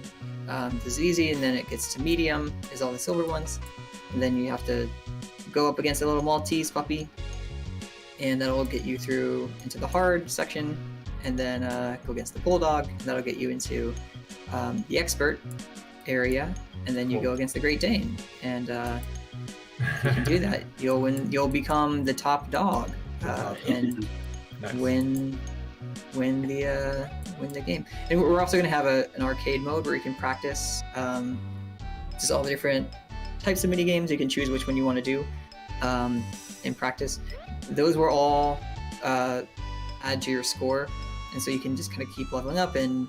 this is easy, and then it gets to medium, is all the silver ones, and then you have to go up against a little Maltese puppy, and that'll get you through into the hard section, and then go against the bulldog, and that'll get you into the expert area, and then you go against the Great Dane, and if you can do that, you'll become the top dog and win the game. And we're also going to have an arcade mode where you can practice just all the different types of mini games. You can choose which one you want to do and practice. Those will all add to your score, and so you can just kind of keep leveling up and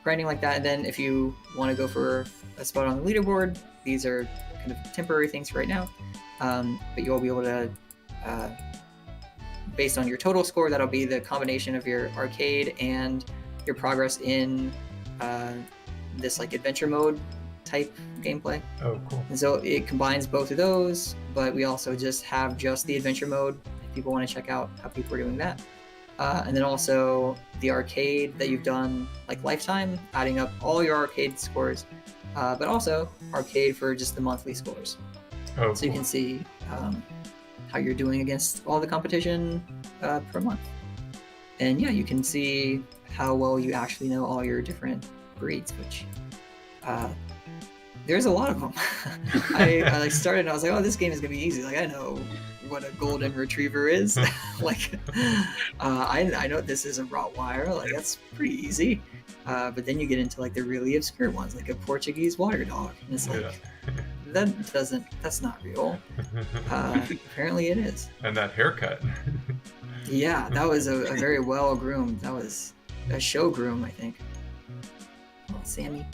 grinding like that. And then if you want to go for a spot on the leaderboard, these are kind of temporary things right now, but you'll be able to, based on your total score, that'll be the combination of your arcade and your progress in this like adventure mode type gameplay. Oh, cool. And so it combines both of those, but we also just have the adventure mode if people want to check out how people are doing that. and then also the arcade that you've done, like lifetime, adding up all your arcade scores, but also arcade for just the monthly scores. Oh, so you can see how you're doing against all the competition per month. And yeah, you can see how well you actually know all your different breeds, which there's a lot of them. I like started and I was like, oh, this game is gonna be easy. Like, I know what a golden retriever is. Like, I know this is a Rottweiler. Like, that's pretty easy. But then you get into like the really obscure ones, like a Portuguese water dog, and it's like that's not real. Apparently it is. And that haircut. Yeah, that was a very well groomed. That was a show groom, I think. Oh, Sammy.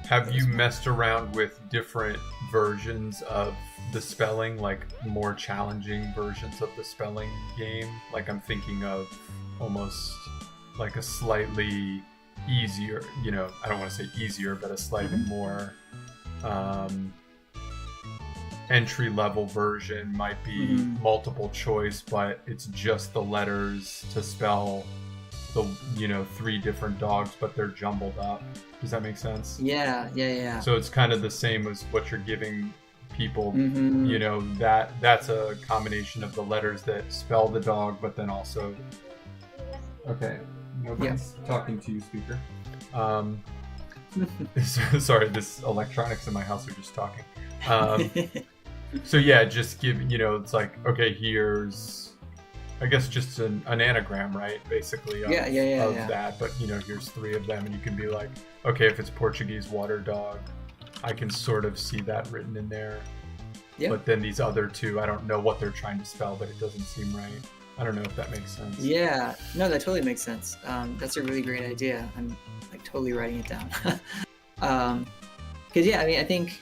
Have you messed around with different versions of the spelling, like more challenging versions of the spelling game? Like I'm thinking of almost like a slightly easier, you know, I don't want to say easier, but a slightly more entry-level version might be multiple choice, but it's just the letters to spell the, you know, 3 different dogs, but they're jumbled up. Does that make sense? Yeah. So it's kind of the same as what you're giving people. You know, that's a combination of the letters that spell the dog, but then also. Okay, nobody's talking to you, speaker. Sorry, this electronics in my house are just talking. So yeah, just give, you know, it's like, okay, here's, I guess just an anagram, right? Basically of that, but you know, here's 3 of them, and you can be like, okay, if it's Portuguese water dog, I can sort of see that written in there. But then these other 2, I don't know what they're trying to spell, but it doesn't seem right. I don't know if that makes sense. Yeah, no, that totally makes sense. That's a really great idea. I'm like totally writing it down. Because yeah, I mean, I think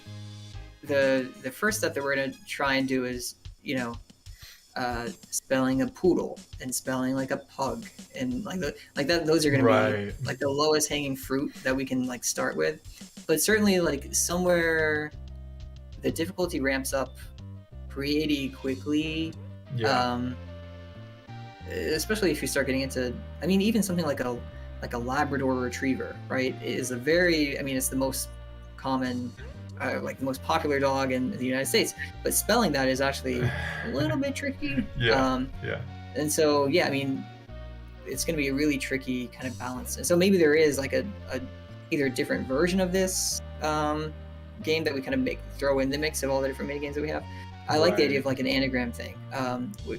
the first step that we're gonna try and do is, you know, spelling a poodle and spelling like a pug and like that. Those are gonna be like the lowest hanging fruit that we can like start with. But certainly, like somewhere, the difficulty ramps up pretty quickly. Especially if you start getting into, I mean, even something like a Labrador Retriever, right? Is a very, I mean, it's the most common, like the most popular dog in the United States. But spelling that is actually a little bit tricky. And so, yeah, I mean, it's going to be a really tricky kind of balance. And so maybe there is like a either a different version of this game that we kind of throw in the mix of all the different mini games that we have. I like the idea of like an anagram thing,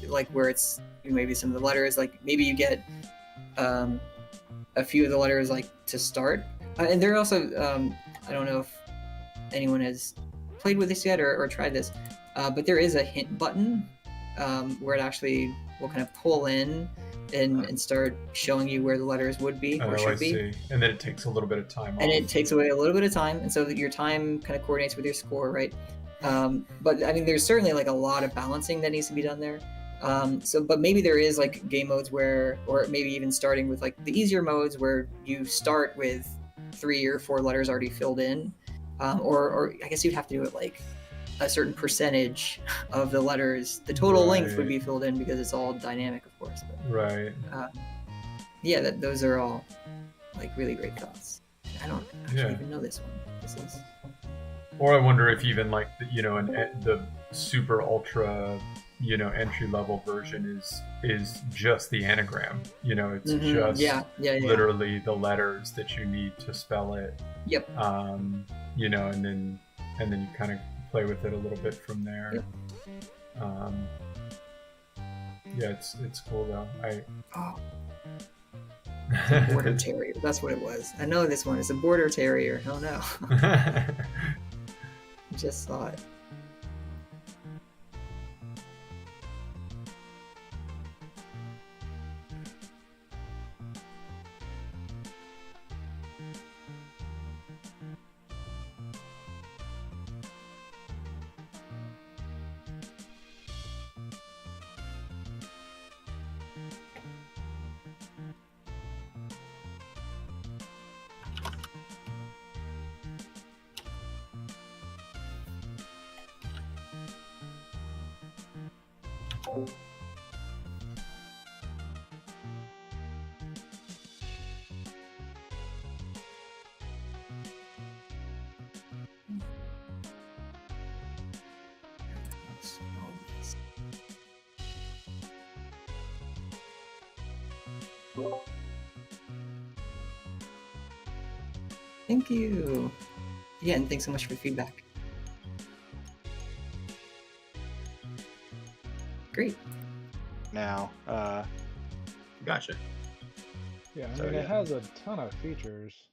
like where it's maybe some of the letters, like maybe you get a few of the letters like to start, and there are also I don't know if anyone has played with this yet or tried this, but there is a hint button where it actually will kind of pull in and start showing you where the letters would be or should be. And then it takes a little bit of time off. And it takes away a little bit of time, and so that your time kind of coordinates with your score, right? But I mean, there's certainly like a lot of balancing that needs to be done there. But maybe there is like game modes where, or maybe even starting with like the easier modes where you start with 3 or 4 letters already filled in, or I guess you'd have to do it like a certain percentage of the letters. The total length would be filled in because it's all dynamic, of course. But, yeah, those are all like really great thoughts. I don't actually even know this one. This is. Or I wonder if even like the super ultra, you know, entry level version is just the anagram. You know, it's just literally the letters that you need to spell it. Yep. You know, and then you kind of play with it a little bit from there. Yep. Yeah, it's cool though. It's a border terrier. That's what it was. I know this one is a border terrier. Oh no. Just saw it. Thank you. Yeah, and thanks so much for feedback. Great. Now, Gotcha. Yeah, I So, mean, yeah. it has a ton of features.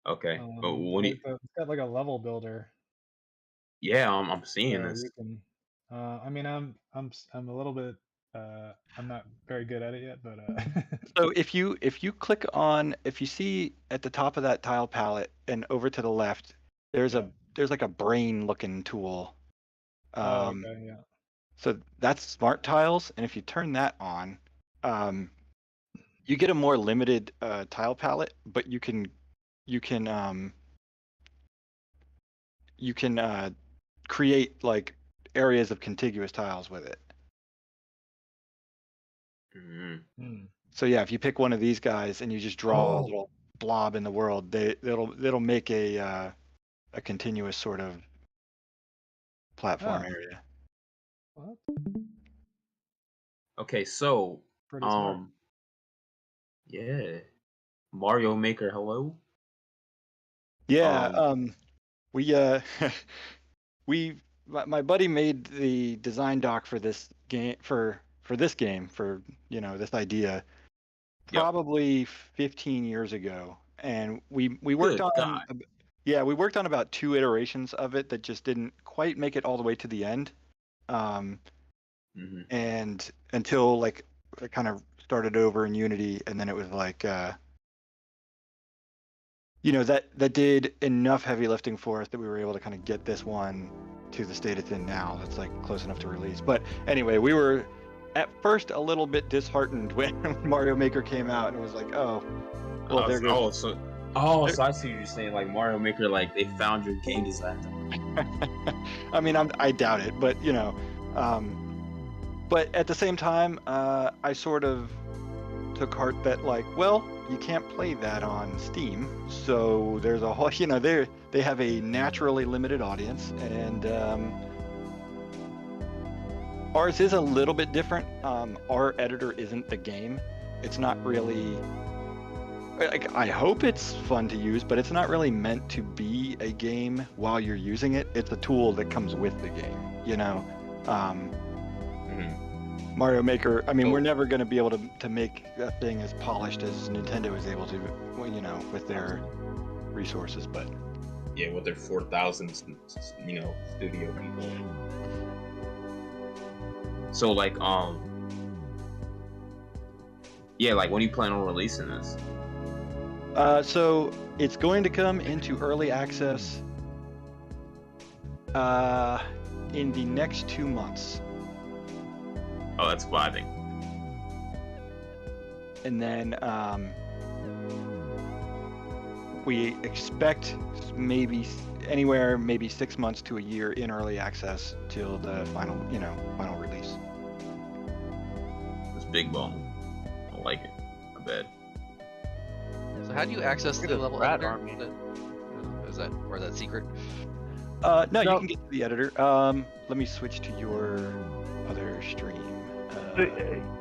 Okay, but what do you? It's got like a level builder. Yeah, I'm seeing So this. you can. I mean, I'm a little bit. I'm not very good at it yet, but. So if you click on, if you see at the top of that tile palette and over to the left, there's like a brain looking tool. Okay, yeah. So that's smart tiles, and if you turn that on, you get a more limited tile palette, but you can create like areas of contiguous tiles with it. So yeah, if you pick one of these guys and you just draw a little blob in the world, it'll make a continuous sort of platform area. What? Okay, so Pretty smart. yeah, Mario Maker, hello. Yeah, my buddy made the design doc for this game for this game for this idea probably 15 years ago, and we worked Good on God. we worked on about 2 iterations of it that just didn't quite make it all the way to the end, and until like I kind of started over in Unity, and then it was like that did enough heavy lifting for us that we were able to kind of get this one to the state it's in now. That's like close enough to release. But anyway, we were at first a little bit disheartened when Mario Maker came out, and it was like, oh, well, there goes. So I see what you're saying. Like Mario Maker, like they found your game design. I mean, I doubt it, but but at the same time, I sort of took heart that like, well, you can't play that on Steam, so there's a whole, they have a naturally limited audience, and ours is a little bit different. Our editor isn't the game. It's not really, like, I hope it's fun to use, but it's not really meant to be a game while you're using it. It's a tool that comes with the game, Mario Maker, I mean, we're never going to be able to make that thing as polished as Nintendo is able to, with their resources, but... Yeah, with their 4,000, studio people. So, like, yeah, like, when do you plan on releasing this? So, it's going to come into early access in the next 2 months. Oh, that's vibing. And then we expect maybe 6 months to a year in early access till the final release. It's big bone. I like it. I bet. So how do you access the level editor? Is that secret? No, you can get to the editor. Let me switch to your other stream.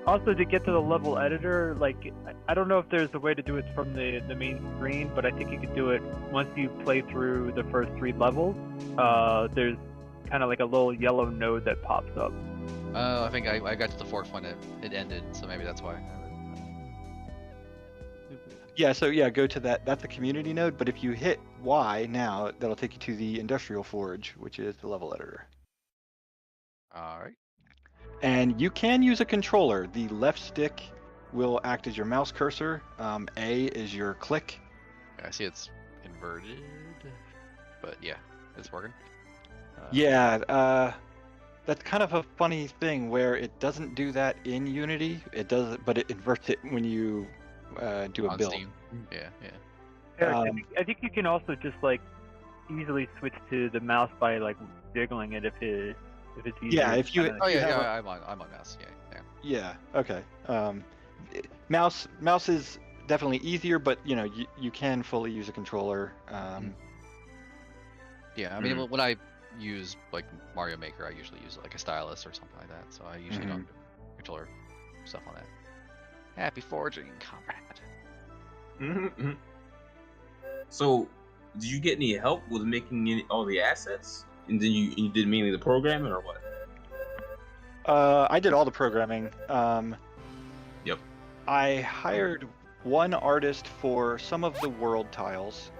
Also, to get to the level editor, like, I don't know if there's a way to do it from the main screen, but I think you could do it once you play through the first 3 levels. There's kind of like a little yellow node that pops up. I think I got to the 4th when it ended, so maybe that's why. Yeah, so yeah, go to that. That's the community node, but if you hit Y now, that'll take you to the industrial forge, which is the level editor. Alright. And you can use a controller. The left stick will act as your mouse cursor. A is your click. Yeah, I see it's inverted, but yeah, it's working. Yeah, that's kind of a funny thing where it doesn't do that in Unity. It does, but it inverts it when you do a build. Steam. Yeah. I think you can also just like easily switch to the mouse by like jiggling it if if it's easier. Yeah, if you. Oh if you yeah, have yeah, a- I'm on mouse. Yeah. Yeah. Okay. Mouse is definitely easier, but you can fully use a controller. Yeah, I mean, when I use like Mario Maker, I usually use like a stylus or something like that. So I usually don't do controller stuff on that. Happy forging, comrade. So, did you get any help with making all the assets, and then you did mainly the programming, or what? I did all the programming. Yep. I hired one artist for some of the world tiles,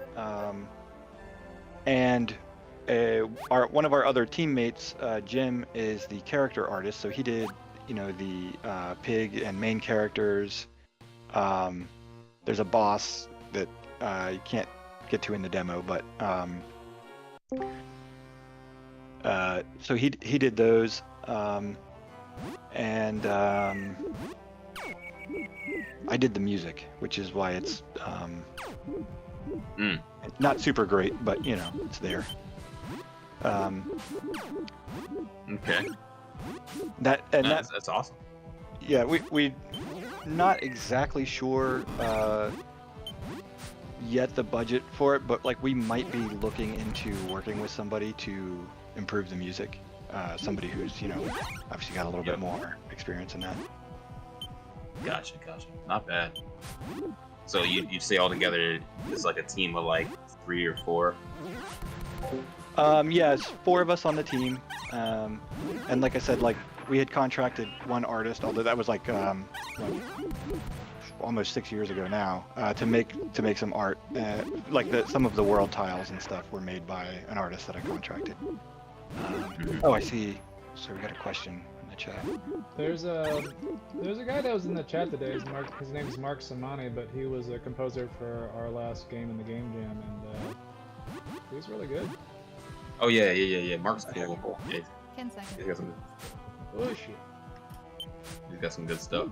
and one of our other teammates, Jim, is the character artist. So he did, the pig and main characters. There's a boss that you can't get to in the demo, but so he did those, and I did the music, which is why it's not super great, but it's there. Okay. That's awesome. Yeah, we not exactly sure yet the budget for it, but like we might be looking into working with somebody to improve the music. Somebody who's obviously got a little bit more experience in that. Gotcha. Not bad. So you say all together it's like a team of like 3 or 4? Yeah, it's 4 of us on the team, and like I said, like we had contracted one artist, although that was like almost 6 years ago now, to make some art. Like some of the world tiles and stuff were made by an artist that I contracted. Oh, I see. So we got a question in the chat. There's a guy that was in the chat today. His name is Mark Samani, but he was a composer for our last game in the Game Jam, and he's really good. Oh yeah. Mark's cool. Yeah. 10 seconds. He's got some. Oh shit. He's got some good stuff.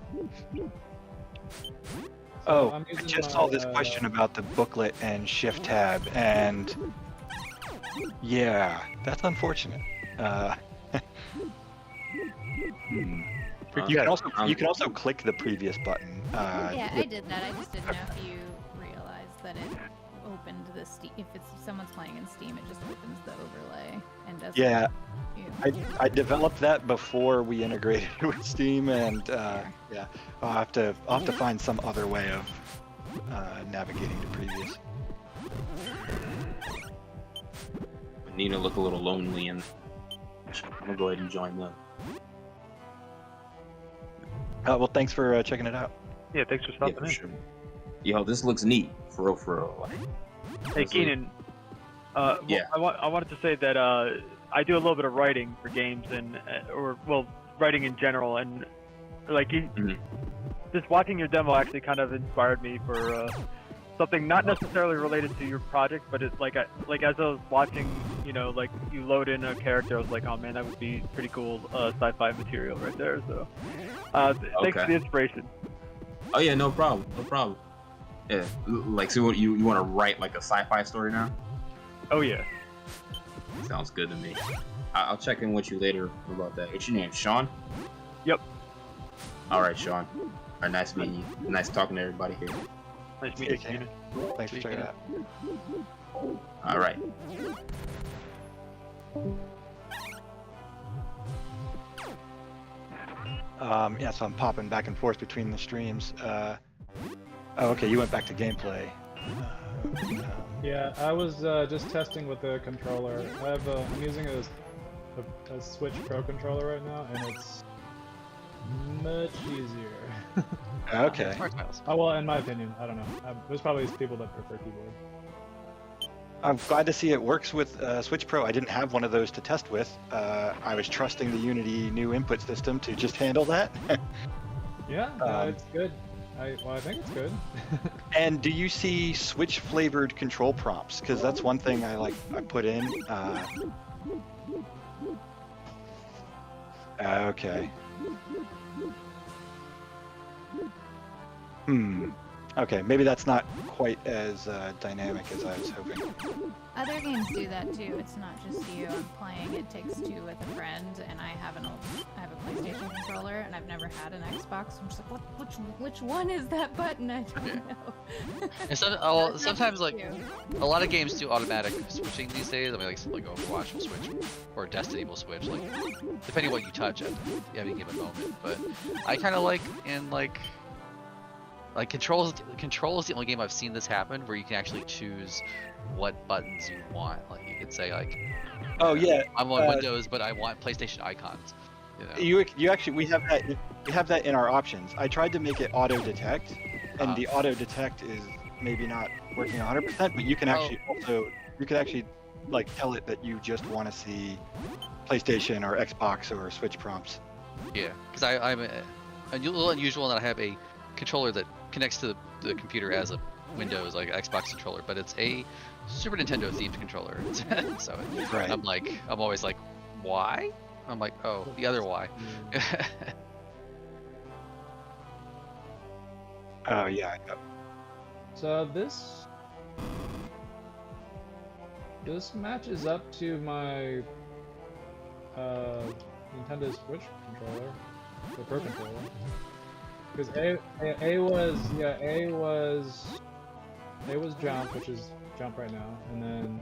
Oh, I'm I using just my, saw this question about the booklet and Shift Tab, and yeah, that's unfortunate. You can also click the previous button. Yeah, I did that. I just didn't know if you realized that it opened the Steam. If someone's playing in Steam, it just opens the overlay and doesn't. Yeah, I developed that before we integrated with Steam, and yeah, I'll have to find some other way of navigating to previous. Nina look a little lonely, and I'm gonna go ahead and join them. Well, thanks for checking it out. Yeah, thanks for stopping in. Sure. Yo, this looks neat, for real. Like, hey, Keenan. Yeah. Well, I wanted to say that I do a little bit of writing for games and writing in general, and like just watching your demo actually kind of inspired me for something not necessarily related to your project, but it's like as I was watching, like you load in a character, I was like, oh man, that would be pretty cool sci-fi material right there. So thanks for the inspiration. Oh yeah, no problem. Yeah, like so you want to write like a sci-fi story now? Oh yeah. Sounds good to me. I'll check in with you later about that. What's your name, Sean? Yep. All right, Sean. All right, nice meeting you. Nice talking to everybody here. Nice meeting you, Keenan. Thanks for checking it out. All right. Yeah, so I'm popping back and forth between the streams. Oh, okay, you went back to gameplay. Yeah, I was just testing with the controller. I'm using a Switch Pro controller right now, and it's much easier. Okay. Oh well, in my opinion, I don't know. There's probably people that prefer keyboard. I'm glad to see it works with Switch Pro. I didn't have one of those to test with. I was trusting the Unity new input system to just handle that. Yeah, it's good. I think it's good. And do you see Switch flavored control prompts? Because that's one thing I put in. Okay. Okay, maybe that's not quite as dynamic as I was hoping. Other games do that too. It's not just you. I'm playing It Takes Two with a friend, and I have a PlayStation controller, and I've never had an Xbox. I'm just like, which one is that button? I don't know. And sometimes like a lot of games do automatic switching these days. I mean, like Overwatch will switch, or Destiny will switch, like depending what you touch at any given moment. But I kind of like Control is the only game I've seen this happen where you can actually choose what buttons you want. Like you could say like, oh yeah, I'm on Windows, but I want PlayStation icons. You actually we have that in our options. I tried to make it auto detect, and the auto detect is maybe not working 100%, but you can actually like tell it that you just want to see PlayStation or Xbox or Switch prompts. Yeah, because I'm a little unusual in that I have a controller that connects to the computer as a Windows, like Xbox controller, but it's a Super Nintendo themed controller. So right. I'm always like, why? I'm like, oh, the other why. Oh yeah. So this matches up to my Nintendo Switch controller, the Pro controller. Because A was jump, which is jump right now, and then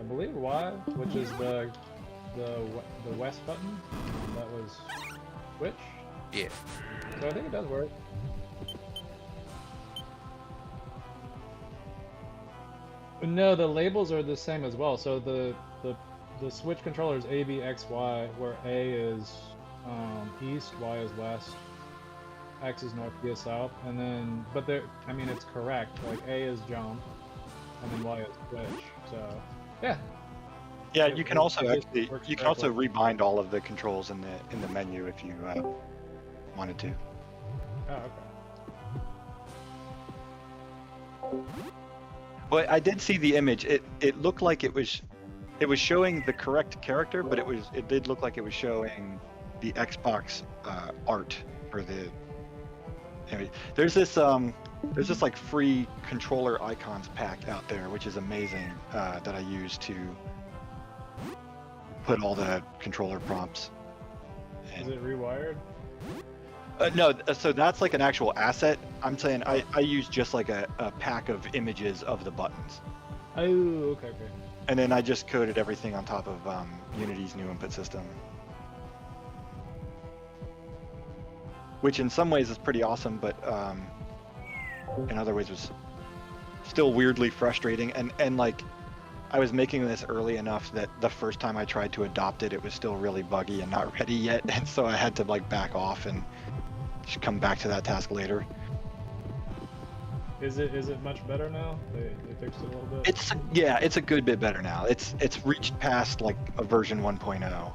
I believe Y, which is the west button, that was switch. Yeah. So I think it does work. No, the labels are the same as well. So the Switch controller is A, B, X, Y, where A is east, Y is west. X is north, B is south, and then, but there, I mean, it's correct. Like A is jump, and then Y is switch. So, yeah. Yeah, you can also rebind all of the controls in the menu if you wanted to. Oh, okay. But I did see the image. It looked like it was showing the correct character, but it did look like it was showing the Xbox art for the. There's this like free controller icons pack out there, which is amazing, that I use to put all the controller prompts. Is it rewired? No, so that's like an actual asset. I'm saying I use just like a pack of images of the buttons. Oh, okay. And then I just coded everything on top of Unity's new input system. Which in some ways is pretty awesome, but in other ways was still weirdly frustrating. And like, I was making this early enough that the first time I tried to adopt it, it was still really buggy and not ready yet. And so I had to like back off and just come back to that task later. Is it much better now? They fixed it a little bit? It's a good bit better now. It's reached past like a version 1.0.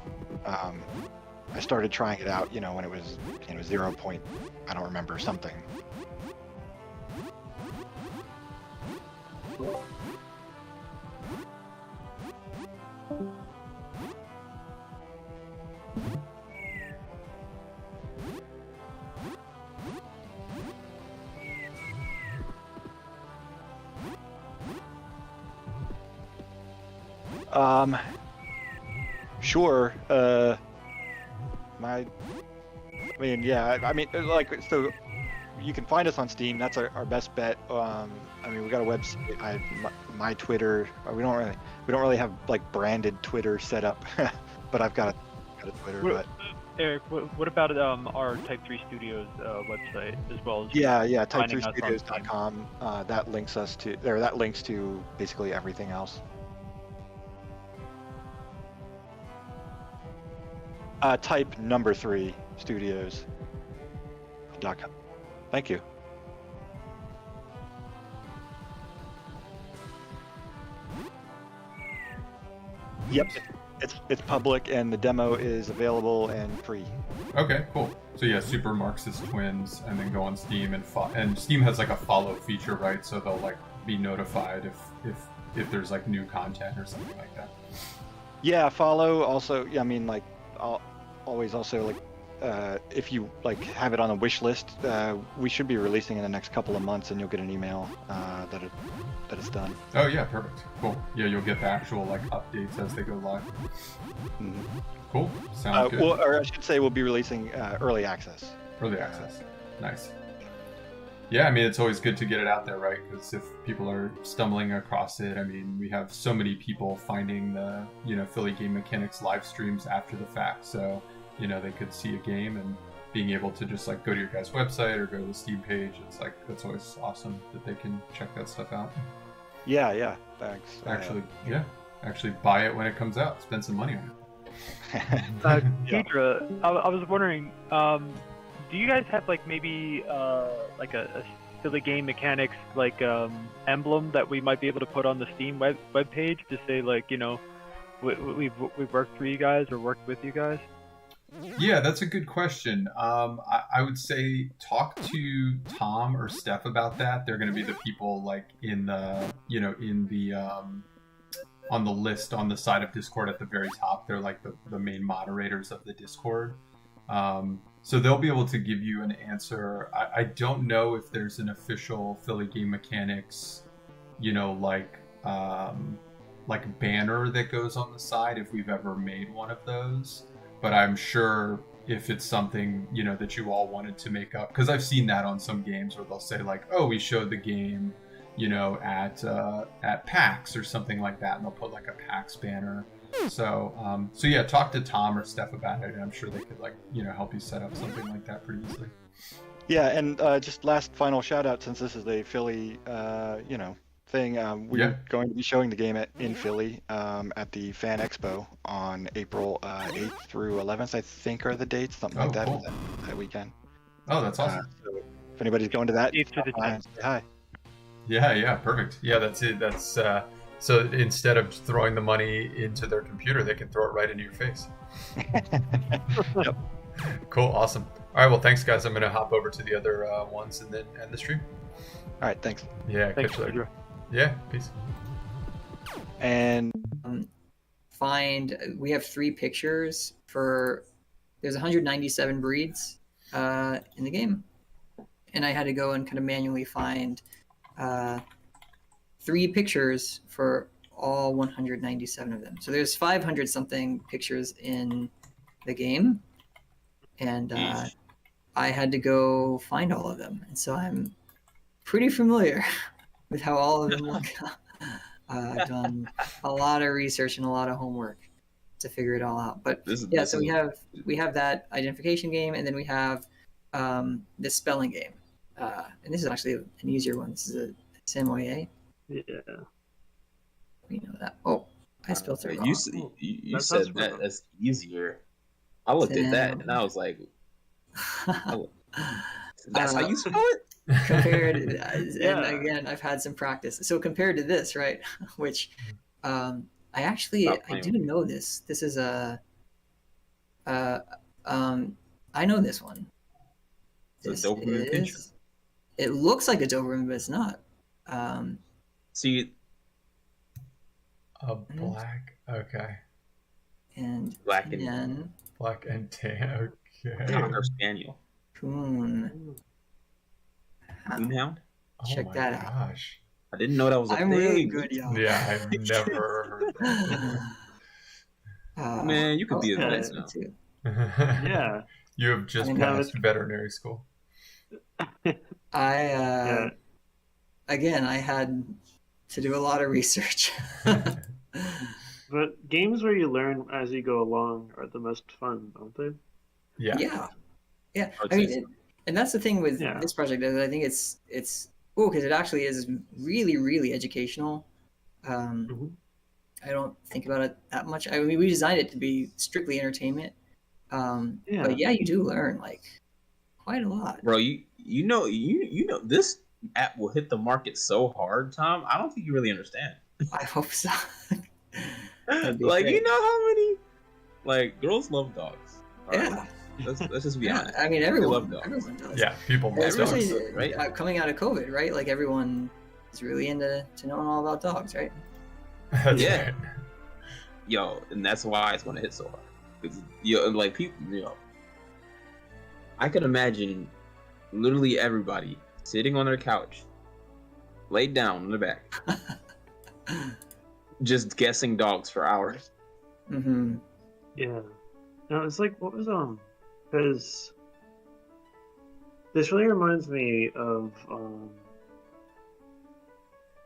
I started trying it out, when it was 0. I don't remember something. Sure. Like, so you can find us on Steam. That's our best bet. We got a website. My Twitter. We don't really have like branded Twitter set up, but I've got a Twitter. Eric, what about our Type 3 Studios website as well as? Yeah, type3studios.com. That links us to there. That links to basically everything else. Type 3 studios.com. Thank you. Yep, it's public and the demo is available and free. Okay, cool. So yeah, Super Marxist Twins, and then go on Steam and Steam has like a follow feature, right? So they'll like be notified if there's like new content or something like that. Yeah, follow also. I'll always also like if you like have it on a wish list, we should be releasing in the next couple of months, and you'll get an email that it's done. Oh yeah, perfect. Cool. Yeah, you'll get the actual like updates as they go live. Cool. Sounds good. Well, or I should say, we'll be releasing early access. Early access. Nice. Yeah, I mean, it's always good to get it out there, right? Because if people are stumbling across it, I mean, we have so many people finding the, Philly Game Mechanics live streams after the fact. So, they could see a game and being able to just like go to your guys' website or go to the Steam page. It's like, that's always awesome that they can check that stuff out. Yeah, thanks. Actually buy it when it comes out. Spend some money on it. Keitra, I was wondering, do you guys have like maybe like a Philly Game Mechanics like emblem that we might be able to put on the Steam web page to say like we've worked for you guys or worked with you guys? Yeah, that's a good question. I would say talk to Tom or Steph about that. They're going to be the people like in the on the list on the side of Discord at the very top. They're like the main moderators of the Discord. So they'll be able to give you an answer. I don't know if there's an official Philly Game Mechanics, like banner that goes on the side, if we've ever made one of those. But I'm sure if it's something, that you all wanted to make up, because I've seen that on some games where they'll say like, oh, we showed the game, at PAX or something like that, and they'll put like a PAX banner. So yeah, talk to Tom or Steph about it, and I'm sure they could like, help you set up something like that pretty easily. Yeah, and just last final shout out, since this is a Philly, thing. We're going to be showing the game in Philly at the Fan Expo on April 8th through 11th, I think are the dates, something like that, cool. that weekend. Oh, that's awesome. So if anybody's going to that, say hi. Yeah, perfect. Yeah, that's it. That's so instead of throwing the money into their computer, they can throw it right into your face. Yep. Cool, awesome. All right, well, thanks, guys. I'm going to hop over to the other ones and then end the stream. All right, thanks. Yeah, Thanks, catch you later. Pedro. Yeah, peace. And we have 3 pictures there's 197 breeds in the game, and I had to go and kind of manually find 3 pictures for all 197 of them. So there's 500 something pictures in the game, and I had to go find all of them, and so I'm pretty familiar with how all of them look. I've done a lot of research and a lot of homework to figure it all out. But so we have that identification game, and then we have this spelling game. And this is actually an easier one. This is a Samoyed. Yeah. We know that. Oh, I spelled it wrong. You said that's easier. I looked at that and I was like, that's how you spell it? Compared, and again, I've had some practice. So compared to this, right, which I do know this. This is I know this one. This is, it looks like a Doberman, but it's not. See, a black, okay. And black and tan, okay. Cocker Spaniel. Coon. Coonhound? Check that out. Gosh. I didn't know that was a thing. Really good, y'all. Yeah, I've never heard that. Man, you could be a vet now. Too. Yeah. You have just passed veterinary school. Again, I had to do a lot of research. But games where you learn as you go along are the most fun, don't they? Yeah. I mean, and that's the thing with this project, is I think it's cool because it actually is really, really educational. I don't think about it that much. I mean, we designed it to be strictly entertainment. But yeah, you do learn like quite a lot. Bro, you know this app will hit the market so hard, Tom. I don't think you really understand. I hope so. Like great. You know how many girls love dogs. Yeah. Let's just be honest. I mean, everyone does. Yeah, people love dogs, right? Coming out of COVID, right? Like everyone is really into knowing all about dogs, right? That's right. Yo, and that's why it's going to hit so hard. Because people, I could imagine literally everybody sitting on their couch, laid down on their back, just guessing dogs for hours. Mm-hmm. Yeah. No, it's like, what was because this really reminds me of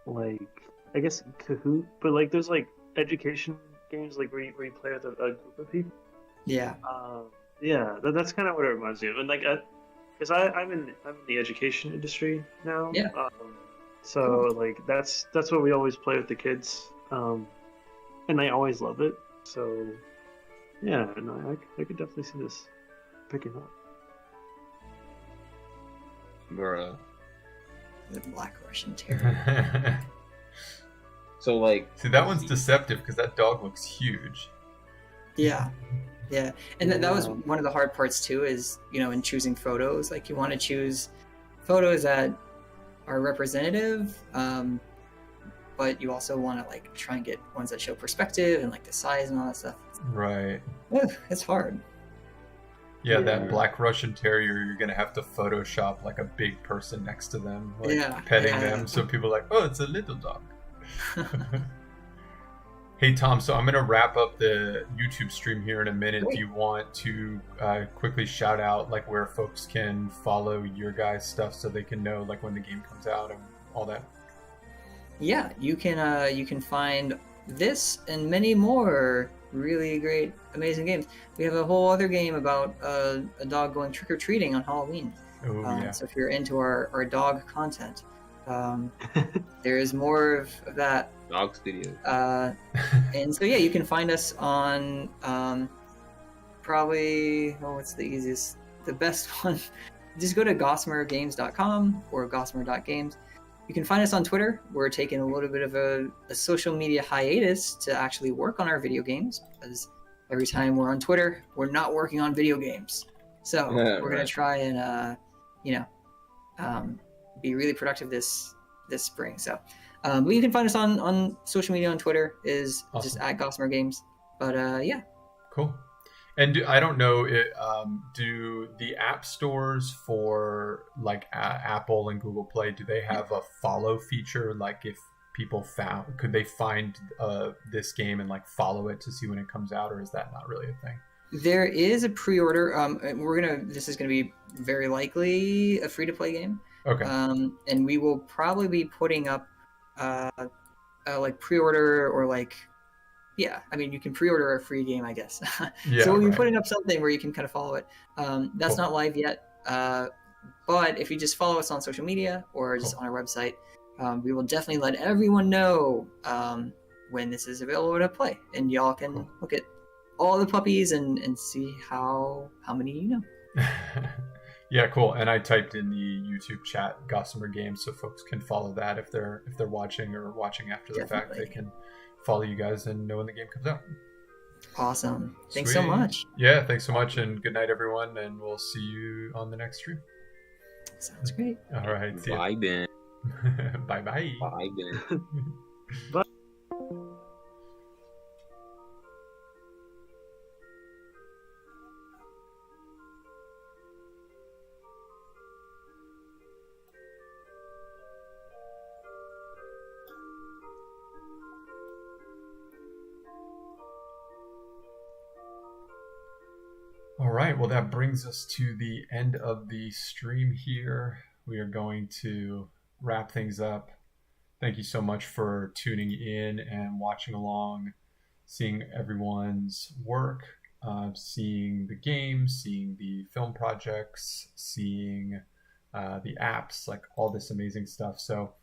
like, I guess Kahoot, but like there's like education games like where you play with a group of people. Yeah. Yeah, that's kind of what it reminds me of, and like, because I'm in the education industry now. Yeah. So like that's what we always play with the kids, and they always love it. So yeah, no, I could definitely see this picking up. Bruh. The Black Russian Terrier. So like, see, that one's deceptive because that dog looks huge. Yeah. Yeah, and that was one of the hard parts too, is, you know, in choosing photos, like you want to choose photos that are representative, but you also want to like try and get ones that show perspective and like the size and all that stuff. Right. It's hard. Yeah, that Black Russian Terrier, you're gonna have to Photoshop like a big person next to them, like petting them, so people are like, oh, it's a little dog. Hey Tom, so I'm gonna wrap up the YouTube stream here in a minute. Do you want to quickly shout out like where folks can follow your guys' stuff so they can know like when the game comes out and all that? Yeah, you can find this and many more really great, amazing games. We have a whole other game about a dog going trick-or-treating on Halloween. So if you're into our dog content, there is more of that. Dog Studios. And so yeah, you can find us on probably, what's the easiest, the best one? Just go to gossamergames.com or gossamer.games. You can find us on Twitter. We're taking a little bit of a social media hiatus to actually work on our video games, because every time we're on Twitter, we're not working on video games. So we're gonna try and be really productive this spring. So but you can find us on social media. On Twitter is just at Gossamer Games. But yeah. Cool. And I don't know, do the app stores for like Apple and Google Play, do they have a follow feature? Like if people could they find this game and like follow it to see when it comes out, or is that not really a thing? There is a pre-order. This is gonna be very likely a free-to-play game. Okay. And we will probably be putting up like pre-order, or like, yeah, I mean, you can pre-order a free game, I guess. Yeah, so we'll be putting up something where you can kind of follow it. That's not live yet, but if you just follow us on social media or just on our website, we will definitely let everyone know when this is available to play, and y'all can look at all the puppies and see how many you know. Yeah, cool. And I typed in the YouTube chat Gossamer Games, so folks can follow that if they're watching or watching after the fact. They can follow you guys and know when the game comes out. Awesome. Thanks so much. Yeah, thanks so much, and good night, everyone, and we'll see you on the next stream. Sounds great. All right. See Bye, Ben. Bye-bye. Bye, Ben. Bye. All right, well, that brings us to the end of the stream here. We are going to wrap things up. Thank you so much for tuning in and watching along, seeing everyone's work, seeing the games, seeing the film projects, seeing the apps, like all this amazing stuff. So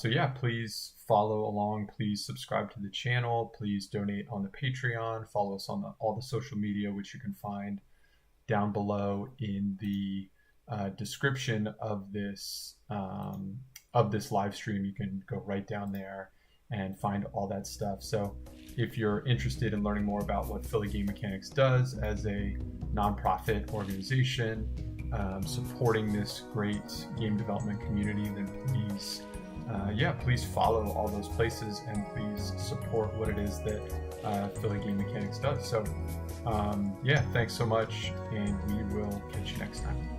yeah, please follow along. Please subscribe to the channel. Please donate on the Patreon. Follow us on all the social media, which you can find down below in the description of this live stream. You can go right down there and find all that stuff. So if you're interested in learning more about what Philly Game Mechanics does as a nonprofit organization, supporting this great game development community, then please yeah, please follow all those places and please support what it is that Philly Game Mechanics does. So yeah, thanks so much, and we will catch you next time.